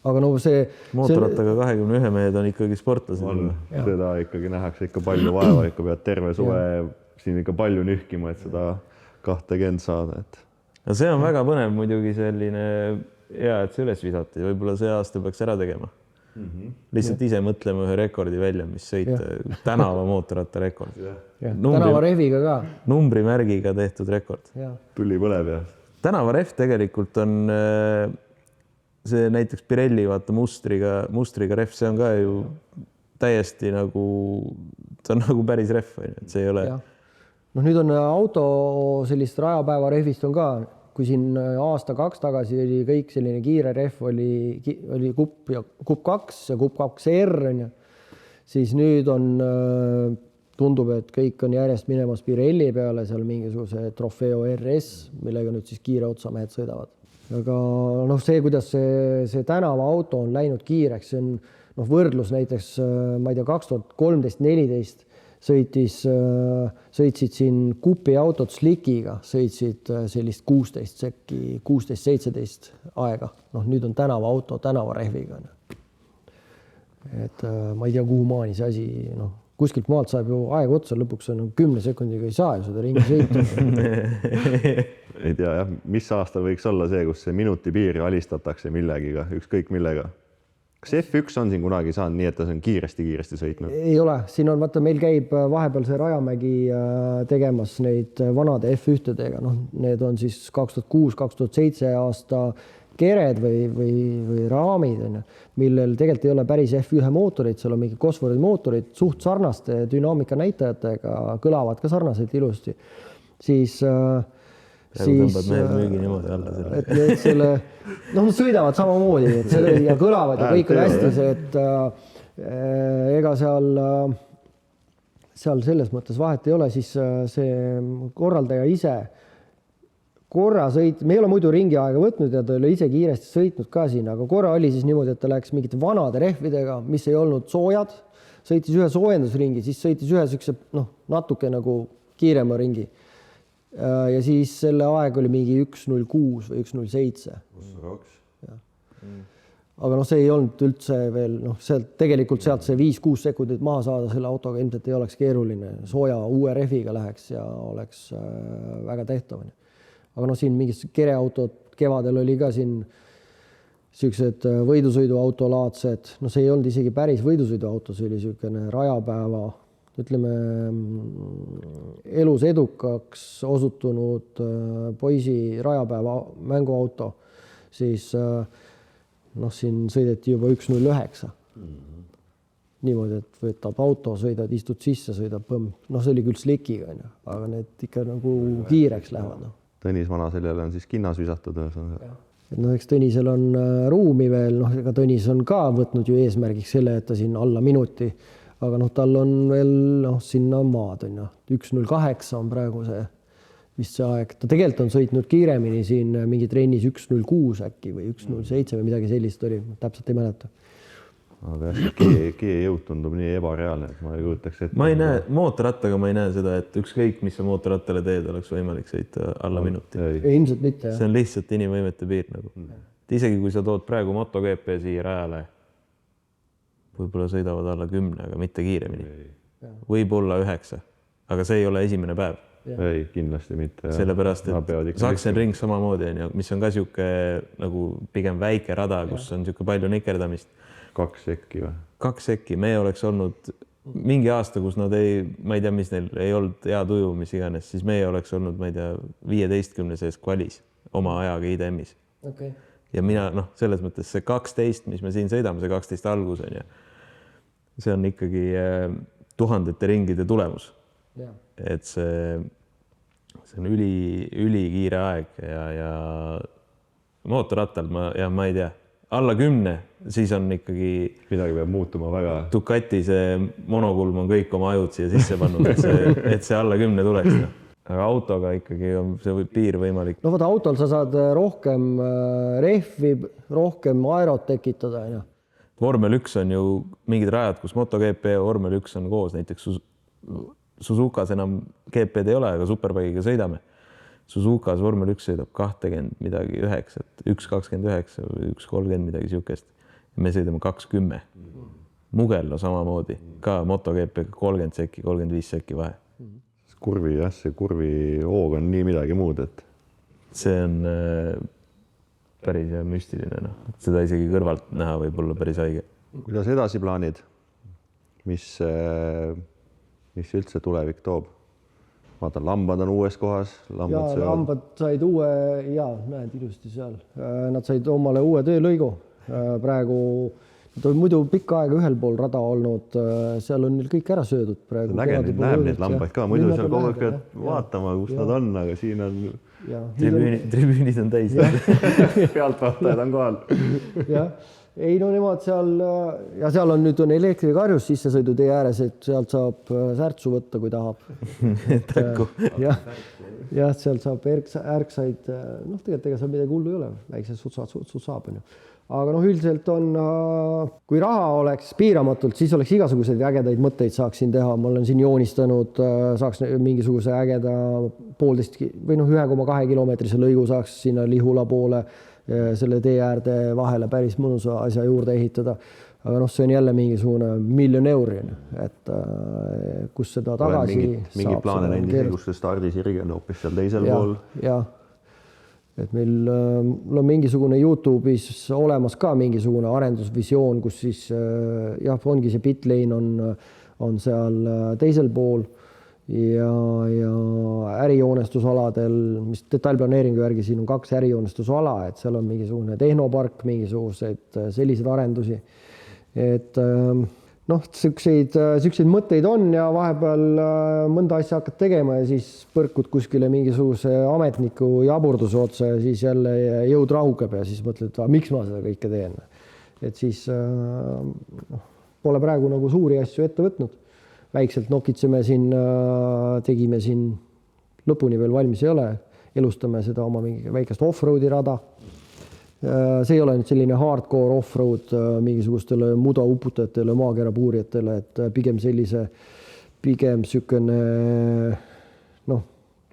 Aga see... Mootorrattaga 21 mehed on ikkagi sportlased. Seda ikkagi nähakse ikka palju vaeva, ikka pead terve suve siin ikka palju nühkima, et seda 20 saada. Ja see on väga põnev muidugi selline hea, et see üles visati, võib-olla see aasta peaks ära tegema. Lihtsalt ise mõtlema ühe rekordi välja, mis sõita, tänava mootorratta rekord. tänavarehviga ka. Numbrimärgiga tehtud rekord. Tuli põleb ja. Tänavarehv tegelikult on see näiteks Pirelli vaata mustriga rehv, see on ka ju täiesti nagu, see on nagu päris rehv, et see ei ole. Noh, nüüd on auto sellist rajapäeva rehvist on ka, kui siin aasta-kaks tagasi oli kõik selline kiire rehv, oli kupp 2 ja kupp 2R, siis nüüd on, tundub, et kõik on järjest minemas Pirelli peale, seal mingisuguse Trofeo RS, millega nüüd siis kiire otsamehed sõidavad. Aga noh, see, kuidas see tänava auto on läinud kiireks, see on võrdlus näiteks, ma ei tea, 2013-14 sõitsid siin kupi autot Slickiga, sõitsid sellist 16-17 aega. Noh, nüüd on tänava auto tänavarehviga. Et ma ei tea, kuhu maani see asi, kuskilt maalt saab ju aeg otsa, lõpuks on 10 sekundiga ei saa ju seda ringi sõita. Ei tea jah, mis aastal võiks olla see, kus see minuti piiri alistatakse millegiga, ükskõik millega. Kas F1 on siin kunagi saanud nii, et ta on kiiresti sõitnud? Ei ole, siin on, vaata, meil käib vahepeal see Rajamägi tegemas neid vanade F1-dega, need on siis 2006-2007 aasta kered või raamid, millel tegelikult ei ole päris F1 mootorid, seal on mingi kosforid mootorid, suht sarnaste dünaamika näitajatega, kõlavad ka sarnaselt ilusti, siis tõmbad mehed müügi niimoodi alla selle. Et need selle, nad sõidavad samamoodi et selle, ja kõlavad ja kõik on hästi, et ega seal selles mõttes vahet ei ole, siis see korraldaja ise korra me ei ole muidu ringi aega võtnud ja ta oli ise kiiresti sõitnud ka siin, aga korra oli siis niimoodi, et ta läks mingite vanade rehvidega, mis ei olnud soojad, sõitis ühe soojendusringi, siis sõitis ühe sükse, natuke nagu kiirema ringi. Ja siis selle aeg oli mingi 1.06 või 1.07. Aga see ei olnud üldse veel, tegelikult sealt see 5-6 sekundit maha saada selle autoga ilmselt ei oleks keeruline. Sooja uue rehviga läheks ja oleks väga tehtav. Aga siin mingid kereautod kevadel oli ka siin sellised võidusõiduautolaadsed. See ei olnud isegi päris võidusõiduauto, see oli selline rajapäeva, ütleme, elus edukaks osutunud poisi rajapäeva mänguauto, siis siin sõideti juba 1.09. Niimoodi, et võtab auto, sõidad, istud sisse, sõidab põmm. See oli küll Slickiga, aga need ikka nagu kiireks lähevad. Tõnis Vanaseljale on siis kinnas visatud. Eks Tõnisel on ruumi veel, ega Tõnis on ka võtnud ju eesmärgiks selle, et ta siin alla minuti, aga tal on veel sinna maad, 1.08 on praegu see vist see aeg. Ta tegelikult on sõitnud kiiremini siin mingi trennis 1.06 äkki või 1.07 või midagi sellist oli, täpselt ei mäleta. Aga G-jõud tundub nii ebareaalne, et ma ei kujutaks ette. Ma ei näe, mootorrattaga ma ei näe seda, et ükskõik, mis sa mootorrattale teed, oleks võimalik sõita alla minuti. Ilmselt mitte, jah. See on lihtsalt inimvõimete piir nagu. Isegi kui sa tood praegu MotoGP siia rajale, võib-olla sõidavad alla 10, aga mitte kiiremini. Võib-olla 9, aga see ei ole esimene päev. Ei, kindlasti mitte. Sellepärast, et Sachsenring samamoodi on, mis on ka siuke nagu pigem väike rada, kus on siuke palju nikerdamist. 2 sekki või? 2 sekki. Me oleks olnud mingi aasta, kus nad ma ei tea, mis neil ei olnud hea tuju, mis iganes, siis meie oleks olnud, ma ei tea, 15 sees kvalis oma ajaga IDM-is. Okay. Ja mina, selles mõttes see 12, mis me siin sõidame, see 12 algus on ja see on ikkagi tuhandete ringide tulemus. Ja. Et see on ülikiire aeg ja mootorrattal ma ei tea, alla 10, siis on ikkagi midagi peab muutuma väga. Ducati see monokulm on kõik oma ajud siia sisse pannud, et see alla 10 tuleks. Aga autoga ikkagi on see piir võimalik. Vaata, autol sa saad rohkem rehvi, rohkem aerot tekitada. Vormel 1 on ju mingid rajad, kus MotoGP ja Vormel 1 on koos, näiteks Suzukas enam GP-d ei ole, aga Superbike'iga sõidame. Suzukas Vormel 1 sõidab 20 midagi 9, 1.29 või 1.30 midagi siukest. Me sõidame 2.10. Mugello samamoodi, ka MotoGP 30 sekki, 35 sekki vahe. See kurvi hoog on nii midagi muud, et see on päris ja müstiline, noh, seda isegi kõrvalt näha võib olla päris haige. Kuidas edasi plaanid? Mis üldse tulevik toob? Vaatan, lambad on uues kohas. Lambad said uue, näed ilusti seal. Nad said omale uue töölõigu. Praegu nad on muidu pikka aega ühel pool rada olnud. Seal on neil kõik ära söödud praegu. Näeb neid lambaid ka. Muidu seal kogu aeg pead vaatama, kus nad on, aga siin on... Tribüünid on täis. Pealtvaatajad on kohal. Jah. Ei, no nemad seal, ja seal on nüüd elektrikarjus sissesõidutee ääres, et sealt saab särtsu võtta, kui tahab. Jah, sealt saab ärksaid, tegelikult ega seal midagi hullu ei ole, väiksed sutsad saab. Aga üldiselt on, kui raha oleks piiramatult, siis oleks igasuguseid ägedaid mõtteid saaksin teha. Ma olen siin joonistanud, saaks mingisuguse ägeda 1,5 või 1,2 kilomeetrise lõigu saaks sinna Lihula poole selle tee äärde vahele päris mõnusa asja juurde ehitada. Aga see on jälle mingisugune €1 miljon, et kus seda tagasi mingi plaane näinud, kus see stardisirgi on hoopis seal teisel pool. Jah, et meil on mingisugune YouTube'is olemas ka mingisugune arendusvisioon, kus siis ongi see pitlane on seal teisel pool ja ärijoonestusaladel, mis detailplaneeringu järgi siin on 2 ärijoonestusala, et seal on mingisugune tehnopark, mingisugused sellised arendusi. Et selliseid mõtteid on ja vahepeal mõnda asja hakkad tegema ja siis põrkud kuskile mingisuguse ametniku jaburduse otsa ja siis jälle jõud rahukeb ja siis mõtled, miks ma seda kõike teen. Et siis pole praegu nagu suuri asju ette võtnud. Väikselt nokitseme siin, tegime siin, lõpuni veel valmis ei ole, elustame seda oma mingi väikest off-roadi rada. See ei ole nüüd selline hardcore off-road mingisugustele mudauputajatele, maakera puurijatele, et pigem sükene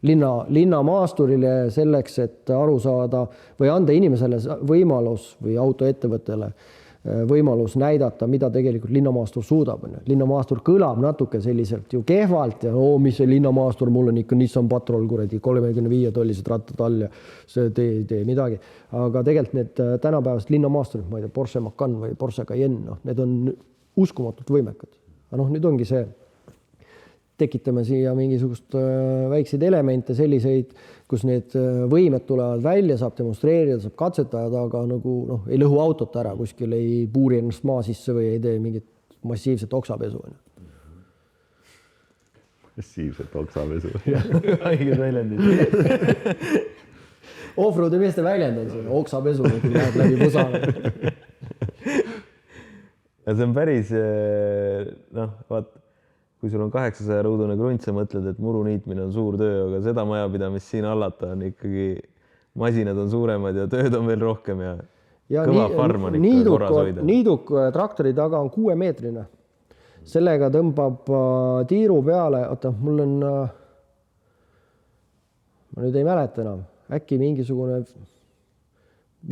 linnamaasturile selleks, et aru saada või anda inimesele võimalus või autoettevõttele võimalus näidata, mida tegelikult linnamaastur suudab. Linnamaastur kõlab natuke selliselt ju kehvalt ja mis see linnamaastur, mul on ikka Nissan Patrol, 35 tollised rattad all ja see ei tee midagi. Aga tegelikult need tänapäevast linnamaasturid, ma ei tea, Porsche Macan või Porsche Cayenne, need on uskumatult võimekad. Aga nüüd ongi see, tekitame siia mingisugust väikseid elemente, selliseid, kus need võimed tulevad välja, saab demonstreerida, saab katsetada, aga nagu ei lõhu autot ära, kuskil ei puuri ennast maa sisse või ei tee mingit massiivset oksapesu. Massiivset oksapesu. Haiged väljendid. Offroadi meeste väljend on see oksapesu, kui läheb läbi pusa. Ja see on päris, vaat, kui sul on 800 ruudune krunt, sa mõtled, et muru niitmine on suur töö, aga seda majapidamist siin allata on ikkagi, masinad on suuremad ja tööd on veel rohkem ja kõva farm on ikka korras hoida. Niiduk traktori taga on 6-meetrine. Sellega tõmbab tiiru peale, mul on, ma nüüd ei mäleta enam, äkki mingisugune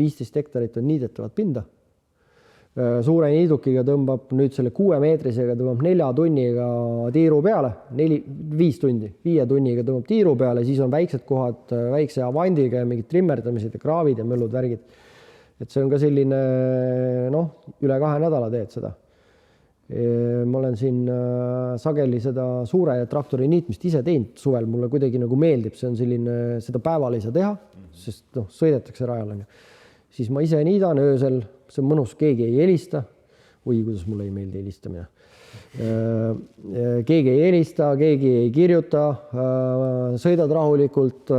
15 hektarit on niidetavat pinda. Suure niidukiga tõmbab nüüd selle 6-meetrisega tõmbab 4 tunniga tiiru peale, 5 tunniga tõmbab tiiru peale, siis on väiksed kohad väikse avandiga ja mingid trimmerdamised ja kraavid ja möllud värgid. Et see on ka selline, üle 2 nädala teed seda. Ma olen siin sageli seda suure traktori niitmist ise teinud suvel, mulle kuidagi nagu meeldib, see on selline, seda päeval ei saa teha, sest sõidetakse rajal on ju. Siis ma ise niidan öösel, see on mõnus, keegi ei helista. Kuidas mulle ei meeldi helistamine. Keegi ei helista, keegi ei kirjuta, sõidad rahulikult,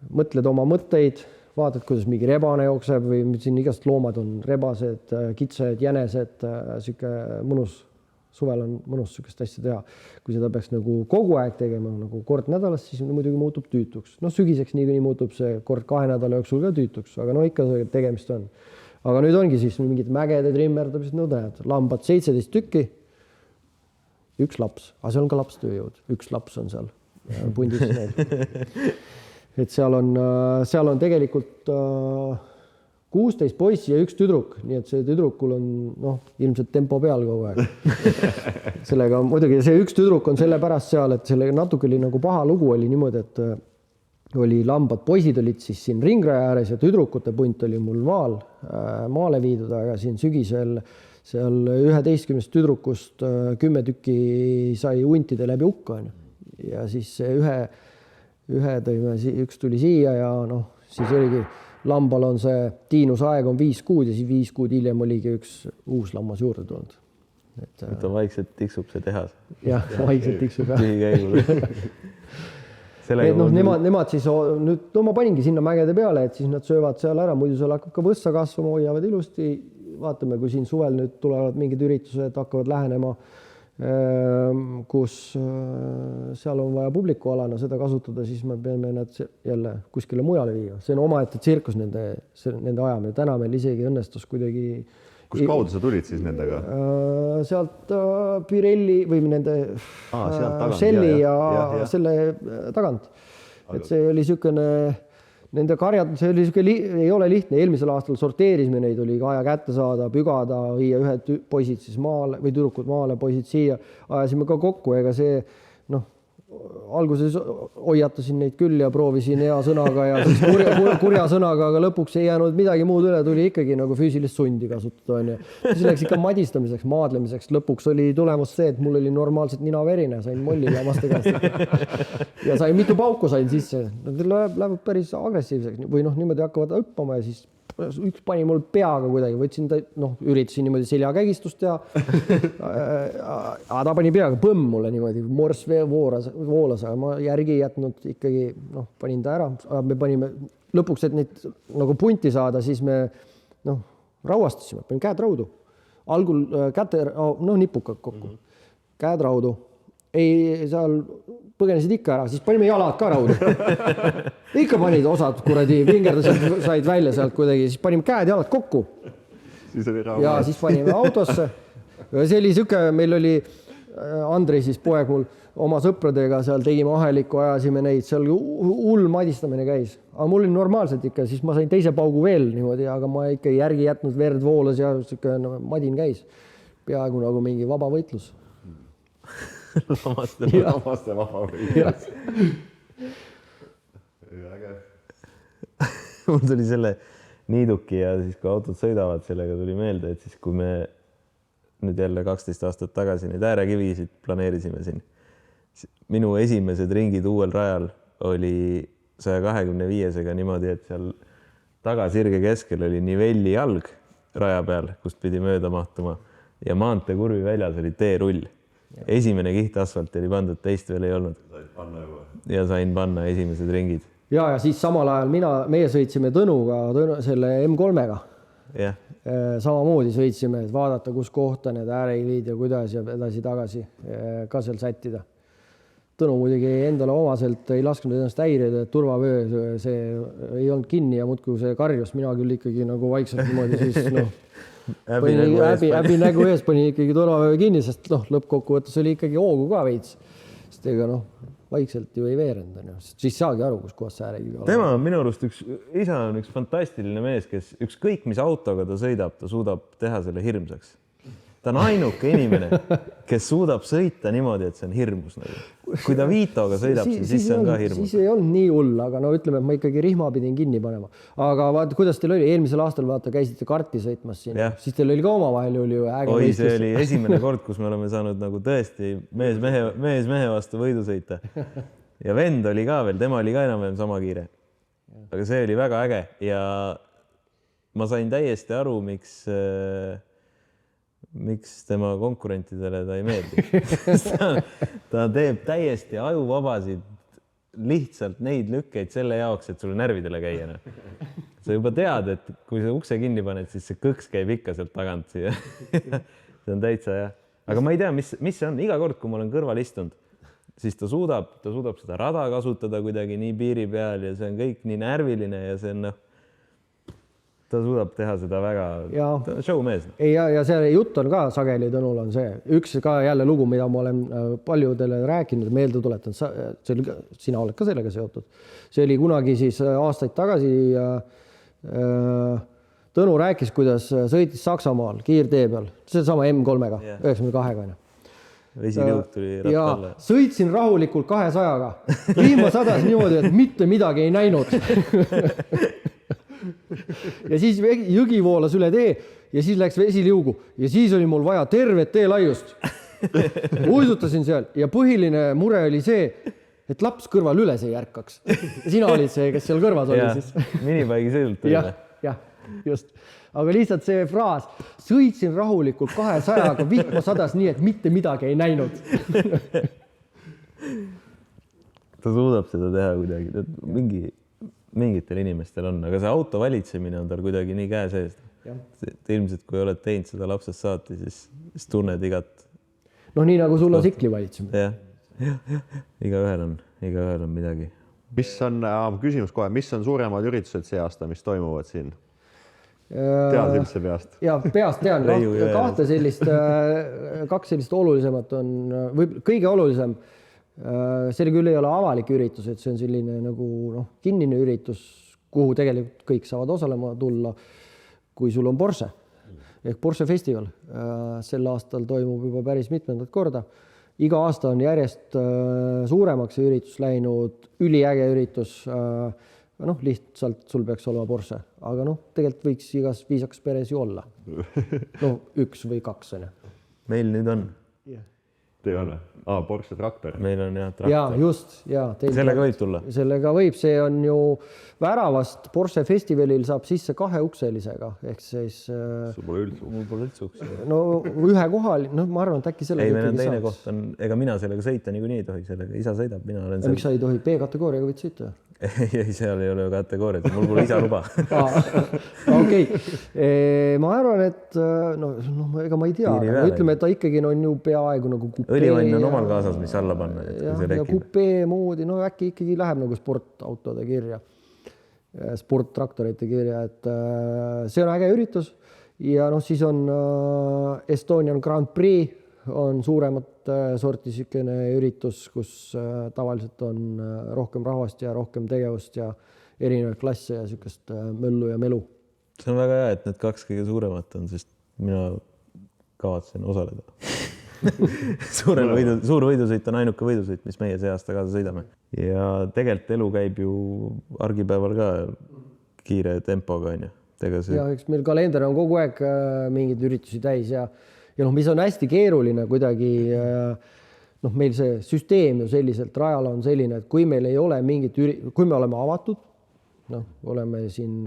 mõtled oma mõtteid, vaatad, kuidas mingi rebane jookseb või siin igast loomad on, rebased, kitsed, jänesed, siuke mõnus, suvel on mõnus sükest asja teha. Kui seda peaks nagu kogu aeg tegema nagu kord nädalas, siis muidugi muutub tüütuks. Sügiseks nii muutub see kord 2 nädala jooksul ka tüütuks, aga ikka see tegemist on. Aga nüüd ongi siis mingid mägede trimmerdamised, lambad 17 tükki, 1 laps, aga seal on ka lapstööjõud, 1 laps on seal pundis. Et seal on tegelikult 16 poissi ja 1 tüdruk, nii et see tüdrukul on ilmselt tempo peal kogu aeg. Sellega muidugi see 1 tüdruk on sellepärast seal, et sellega natuke oli nagu paha lugu oli niimoodi, et oli lambad, poisid olid siis siin ringraja ääres ja tüdrukute punt oli mul maale viidud, aga siin sügisel seal 11 tüdrukust 10 tükki sai huntide läbi hukka. Ja siis ühe tõime, üks tuli siia ja noh, siis oligi lambal on see tiinusaeg on 5 kuud ja siis 5 kuud hiljem oligi üks uus lammas juurde tulnud. Ta vaikselt tiksub see tehas. Jah, vaikselt tiksub. Nemad siis nüüd, no ma paningi sinna mägede peale, et siis nad söövad seal ära, muidu seal hakkab ka võssa kasvama, hoiavad ilusti. Vaatame, kui siin suvel nüüd tulevad mingid üritused, hakkavad lähenema, kus seal on vaja publikualana seda kasutada, siis me peame nad jälle kuskile mujale viia. See on omaette tsirkus nende ajamine. Täna meil isegi õnnestus kuidagi. Kus kaudu sa tulid siis nendega? Sealt Pirelli või nende Shelly ja selle tagant. Et see oli niisugune, nende karjad, see oli niisugune, ei ole lihtne. Eelmisel aastal sorteerisime neid, oli aja kätte saada, pügada, viia ühed poisid siis maale või tüdrukud maale, poisid siia. Ajasime ka kokku, ega see, alguses hoiatasin neid küll ja proovisin hea sõnaga ja siis kurja sõnaga, aga lõpuks ei jäänud midagi muud üle, tuli ikkagi nagu füüsilist sundi kasutada. Siis läks ikka madistamiseks, maadlemiseks. Lõpuks oli tulemus see, et mul oli normaalselt nina verine, sain molli lammaste käest. Ja sain mitu pauku sain sisse. Nad lähevad päris agressiivseks või niimoodi hakkavad hüppama ja siis üks pani mul peaga kuidagi, võtsin ta, üritasin niimoodi seljakägistust teha. Ta pani peaga põmm mulle niimoodi, morss voolas, aga ma järgi jätnud ikkagi, panin ta ära. Me panime lõpuks, et neid nagu punti saada, siis me rauastasime, panin käed raudu. Algul käte, nipukad kokku, käed raudu. Ei, seal põgenesid ikka ära, siis panime jalad ka raudu. Ikka panid osad, kuradi, vingerdasid, said välja sealt kuidagi, siis panime käed jalad kokku. Ja siis panime autosse. See oli siuke, meil oli Andrei siis poeg mul oma sõpradega seal tegime ahelikku, ajasime neid, seal hull madistamine käis. Aga mul oli normaalselt ikka, siis ma sain teise paugu veel niimoodi, aga ma ikka järgi jätnud verd voolas ja madin käis. Peaaegu nagu mingi vaba võitlus. Lamaste vaba võitlus. Mul tuli selle niiduki ja siis kui autod sõidavad, sellega tuli meelde, et siis kui me nüüd jälle 12 aastat tagasi neid äärekivisid planeerisime siin, minu esimesed ringid uuel rajal oli 125-sega niimoodi, et seal tagasirge keskel oli nivelli jalg raja peal, kust pidi mööda mahtuma ja maantee kurvi väljas oli teerull. Esimene kiht asfalt oli pandud, teist veel ei olnud. Ja sain panna esimesed ringid. Ja siis samal ajal meie sõitsime Tõnuga, selle M3-ga. Yeah. Samamoodi sõitsime, et vaadata, kus kohta need äärekivid ja kuidas ja edasi-tagasi ka seal sättida. Tõnu muidugi endale omaselt ei lasknud ennast häirida, et turvavöö see ei olnud kinni ja muudkui see karjus, mina küll ikkagi nagu vaikselt niimoodi siis häbi nägu ees pani ikkagi turvavöö kinni, sest lõppkokkuvõttes oli ikkagi hoogu ka veits. Sest ega vaikselt ju ei veerenda. Siis saagi aru, kus kohas see äärekivi on. Tema on minu arust isa on üks fantastiline mees, kes ükskõik mis autoga ta sõidab, ta suudab teha selle hirmsaks. Ta on ainuke inimene, kes suudab sõita niimoodi, et see on hirmus. Kui ta Vitoga sõidab, siis see on ka hirmus. Siis ei olnud nii hull, aga ütleme, et ma ikkagi rihma pidin kinni panema. Aga vaata, kuidas teil oli? Eelmisel aastal käisite karti sõitmas siin. Ja. Siis teil oli ka omavahel oli ju äge võistlus. See oli esimene kord, kus me oleme saanud nagu tõesti mees mehe vastu võidu sõita. Ja vend oli ka veel, tema oli ka enam-vähem sama kiire. Aga see oli väga äge ja ma sain täiesti aru, miks tema konkurentidele ta ei meeldi. ta teeb täiesti ajuvabasid lihtsalt neid lükkeid selle jaoks, et sulle närvidele käia. Sa juba tead, et kui sa ukse kinni paned, siis see kõks käib ikka sealt tagant siia. See on täitsa jah. Aga ma ei tea, mis see on. Iga kord, kui ma olen kõrval istunud, siis ta suudab seda rada kasutada kuidagi nii piiri peal ja see on kõik nii närviline ja see on ta suudab teha seda väga showmees. Ja see jutt on ka sageli Tõnul on see. Üks ka jälle lugu, mida ma olen paljudele rääkinud, meelde tuletanud. Sina oled ka sellega seotud. See oli kunagi siis aastaid tagasi. Tõnu rääkis, kuidas sõitis Saksamaal kiirtee peal. See sama M3-ga, 92-ga. vesiliuk tuli ratta alla. Sõitsin rahulikult 200-ga. Vihma sadas niimoodi, et mitte midagi ei näinud. Ja siis jõgi voolas üle tee ja siis läks vesiliugu ja siis oli mul vaja tervet teelaiust. Uisutasin seal ja põhiline mure oli see, et laps kõrval üles ei ärkaks. Sina olid see, kes seal kõrvas oli siis. Minibaigi sõidult oli. Jah, just. Aga lihtsalt see fraas, sõitsin rahulikult 200-ga, vihma sadas nii, et mitte midagi ei näinud. Ta suudab seda teha kuidagi. Mingitel inimestel on, aga see auto valitsemine on tal kuidagi nii käe sees. Ilmselt, kui oled teinud seda lapsest saati, siis tunned igat. Noh, nii nagu sul on tsikli valitsemine. Igaühel on midagi. Mis on, küsimus kohe, mis on suuremad üritused see aasta, mis toimuvad siin? Tead üldse peast? Ja peast tean. Kaks sellist olulisemat on, kõige olulisem, see küll ei ole avalik üritus, et see on selline nagu kinnine üritus, kuhu tegelikult kõik saavad osalema tulla, kui sul on Porsche. Ehk Porsche festival. Sel aastal toimub juba päris mitmendat korda. Iga aasta on järjest suuremaks üritus läinud, üliäge üritus, lihtsalt sul peaks olema Porsche, aga tegelikult võiks igas viisakas peres ju olla. Üks või kaks. Meil nüüd on. Teil on? Porsche traktor. Meil on traktor. Ja, just. Sellega võib tulla? Sellega võib, see on ju väravast Porsche festivalil saab sisse 2 ukselisega, ehk siis... Mul pole üldse uksi. No ühe kohal, ma arvan, et äkki sellega ei, meil on teine koht, ega mina sellega sõita niikuinii ei tohi, sellega isa sõidab, mina olen seal. Miks sa ei tohi? B-kategooriaga võid sõita? Ei, seal ei ole ju kategooriat, mul pole isa luba. Okei. Ma arvan, et ega ma ei tea, ütleme, et ta ikkagi on ju peaaegu nagu kupee. Õlivann on omal kaasas, mis alla panna. Ja kupee moodi, äkki ikkagi läheb nagu sportautode kirja, sporttraktorite kirja, et see on äge üritus ja siis on Estonian Grand Prix on suuremat sorti sükene üritus, kus tavaliselt on rohkem rahvast ja rohkem tegevust ja erinevaid klasse ja sükest möllu ja melu. See on väga hea, et need 2 kõige suuremat on, sest mina kavatsen osaleda. Suur võidusõit on ainuke võidusõit, mis meie see aasta kaasa sõidame. Ja tegelikult elu käib ju argipäeval ka kiire tempoga. Ja eks meil kalender on kogu aeg mingid üritusi täis ja mis on hästi keeruline kuidagi, meil see süsteem ju selliselt rajal on selline, et kui meil ei ole mingit kui me oleme avatud, oleme siin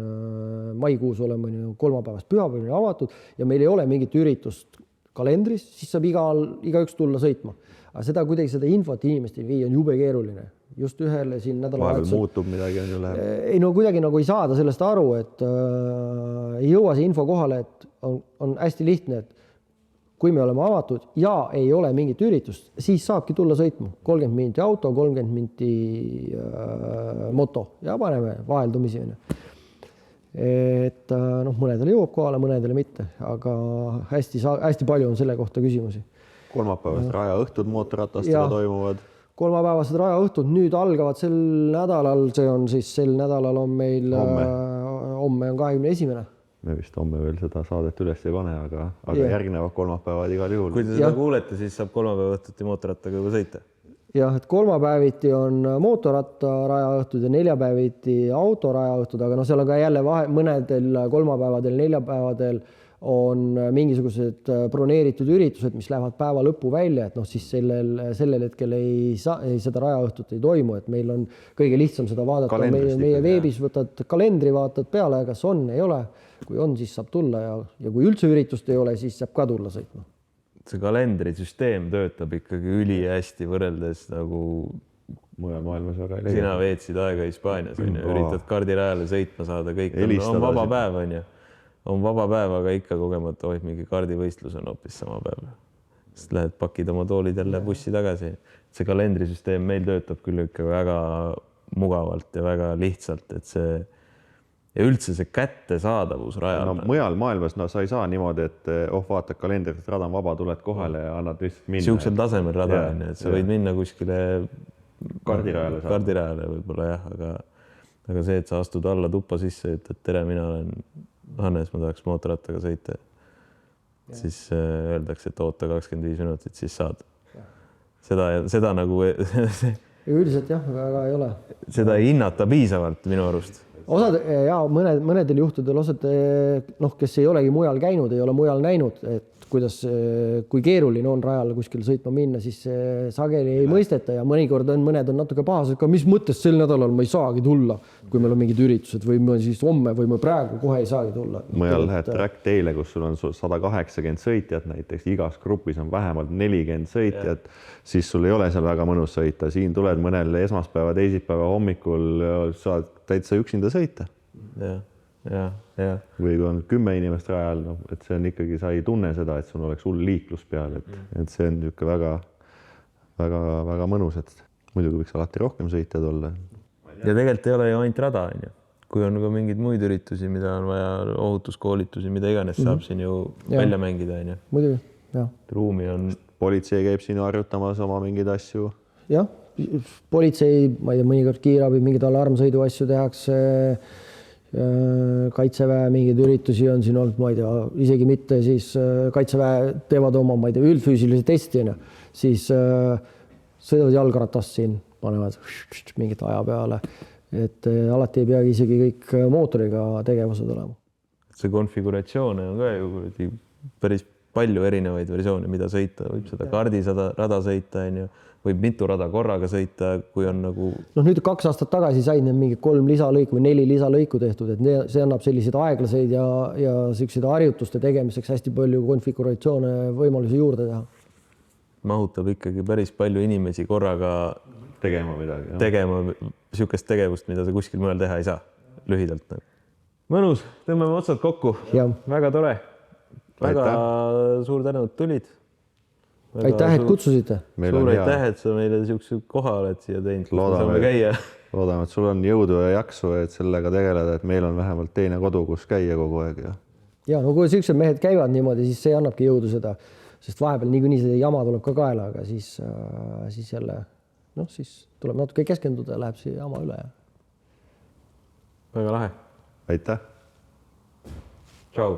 maikuus oleme kolmapäevast pühapäevani avatud ja meil ei ole mingit üritust kalendris, siis saab igaüks tulla sõitma. Aga seda kuidagi seda infot inimestele viia on jube keeruline. Just ühele siin nädalavahetusel. Vahel muutub midagi on ju läheb. Ei, kuidagi nagu ei saada sellest aru, et ei jõua see info kohale, et on hästi lihtne, et kui me oleme avatud ja ei ole mingit üritust, siis saabki tulla sõitma. 30 minti auto, 30 minti moto ja paneme vaheldumisi. Et mõnedele jõuab kohale, mõnedele mitte, aga hästi palju on selle kohta küsimusi. Kolmapäevast rajaõhtud mootorratastega toimuvad. Kolmapäevased rajaõhtud nüüd algavad sel nädalal, see on siis sel nädalal on meil homme on 21. Me vist homme veel seda saadet üles ei pane, aga järgnevad kolmapäevad igal juhul. Kui te seda kuulete, siis saab kolmapäeva õhtuti mootorrattaga juba sõita. Jah, et kolmapäeviti on mootorratta rajaõhtud ja neljapäeviti autorajaõhtud, aga seal on ka jälle mõnedel kolmapäevadel, neljapäevadel on mingisugused broneeritud üritused, mis lähevad päeva lõppu välja, et siis sellel hetkel seda rajaõhtut ei toimu, et meil on kõige lihtsam seda vaadata. Meie veebis võtad kalendri, vaatad peale, kas on, ei ole. Kui on, siis saab tulla ja kui üldse üritust ei ole, siis saab ka tulla sõitma. See kalendrisüsteem töötab ikkagi üli hästi võrreldes nagu mujal maailmas väga ei sina veetsid aega Hispaanias, üritad kardirajale sõitma saada, kõik on vaba päev, on vaba päev, aga ikka kogemata mingi kardivõistlus on hoopis sama päev. Sest lähed pakid oma toolid jälle bussi tagasi. See kalendrisüsteem meil töötab küll ikka väga mugavalt ja väga lihtsalt, et see ja üldse see kättesaadavus rajal. Mujal maailmas sa ei saa niimoodi, et vaatad kalendrit, et rada on vaba, tuled kohale ja annad lihtsalt minna. Siuksel tasemel rada on, et sa võid minna kuskile kardirajale võib-olla jah, aga see, et sa astud alla tuppa sisse, et tere, mina olen Hannes, ma tahaks mootorrattaga sõita. Siis öeldakse, et oota 25 minutit, siis saad. seda nagu üldiselt jah, väga ei ole. seda ei hinnata piisavalt minu arust. Osad ja mõnedel juhtudel osad, kes ei olegi mujal käinud, ei ole mujal näinud, et kui keeruline on rajal kuskil sõitma minna, siis sageli ei mõisteta ja mõnikord mõned on natuke pahased, aga mis mõttes sel nädalal ma ei saagi tulla, kui meil on mingid üritused või ma siis homme või ma praegu kohe ei saagi tulla. Mõjal lähed track teile, kus sul on 180 sõitjat, näiteks igas grupis on vähemalt 40 sõitjat, siis sul ei ole seal väga mõnus sõita. Siin tuled mõnel esmaspäeva, teisipäeva hommikul saad täitsa üksinda sõita. Ja. Või kui on 10 inimest rajal, et see on ikkagi, sa ei tunne seda, et sul oleks hull liiklus peal, et see on niisugune väga mõnus, et muidugi võiks alati rohkem sõitjad olla. Ja tegelikult ei ole ju ainult rada, kui on ka mingeid muid üritusi, mida on vaja, ohutuskoolitusi, mida iganes saab siin ju välja mängida. Muidugi, jah. Ruumi on. Politsei käib siin harjutamas oma mingeid asju. Jah, politsei, ma ei tea, mõnikord kiirabi, mingid alarmsõidu asju tehakse, kaitseväe mingeid üritusi on siin olnud, ma ei tea, isegi mitte siis kaitseväe teevad oma, ma ei tea, üldfüüsilise testi, siis sõidavad jalgratast siin, panevad mingit aja peale, et alati ei peagi isegi kõik mootoriga tegevused olema. See konfiguratsioone on ka ju päris palju erinevaid versioone, mida sõita, võib seda rada sõita, võib mitu rada korraga sõita, kui on nagu. Nüüd 2 aastat tagasi said need mingi 3 lisalõiku või 4 lisalõiku tehtud, et see annab selliseid aeglaseid ja selliseid harjutuste tegemiseks hästi palju konfiguratsioone võimalusi juurde teha. Mahutab ikkagi päris palju inimesi korraga tegema midagi. Tegema niisugust tegevust, mida sa kuskil mujal teha ei saa, lühidalt. Mõnus, tõmbame otsad kokku. Väga tore. Väga suur tänu, et tulid. Aitäh, et kutsusite. Suur aitäh, et sa meile niisuguse koha oled siia teinud. Loodame, et sul on jõudu ja jaksu, et sellega tegeleda, et meil on vähemalt teine kodu, kus käia kogu aeg. Ja no kui siuksed mehed käivad niimoodi, siis see annabki jõudu seda, sest vahepeal niikuinii see jama tuleb ka kaela, aga siis jälle, siis tuleb natuke keskenduda ja läheb see jama üle. Väga lahe. Aitäh. Tšau.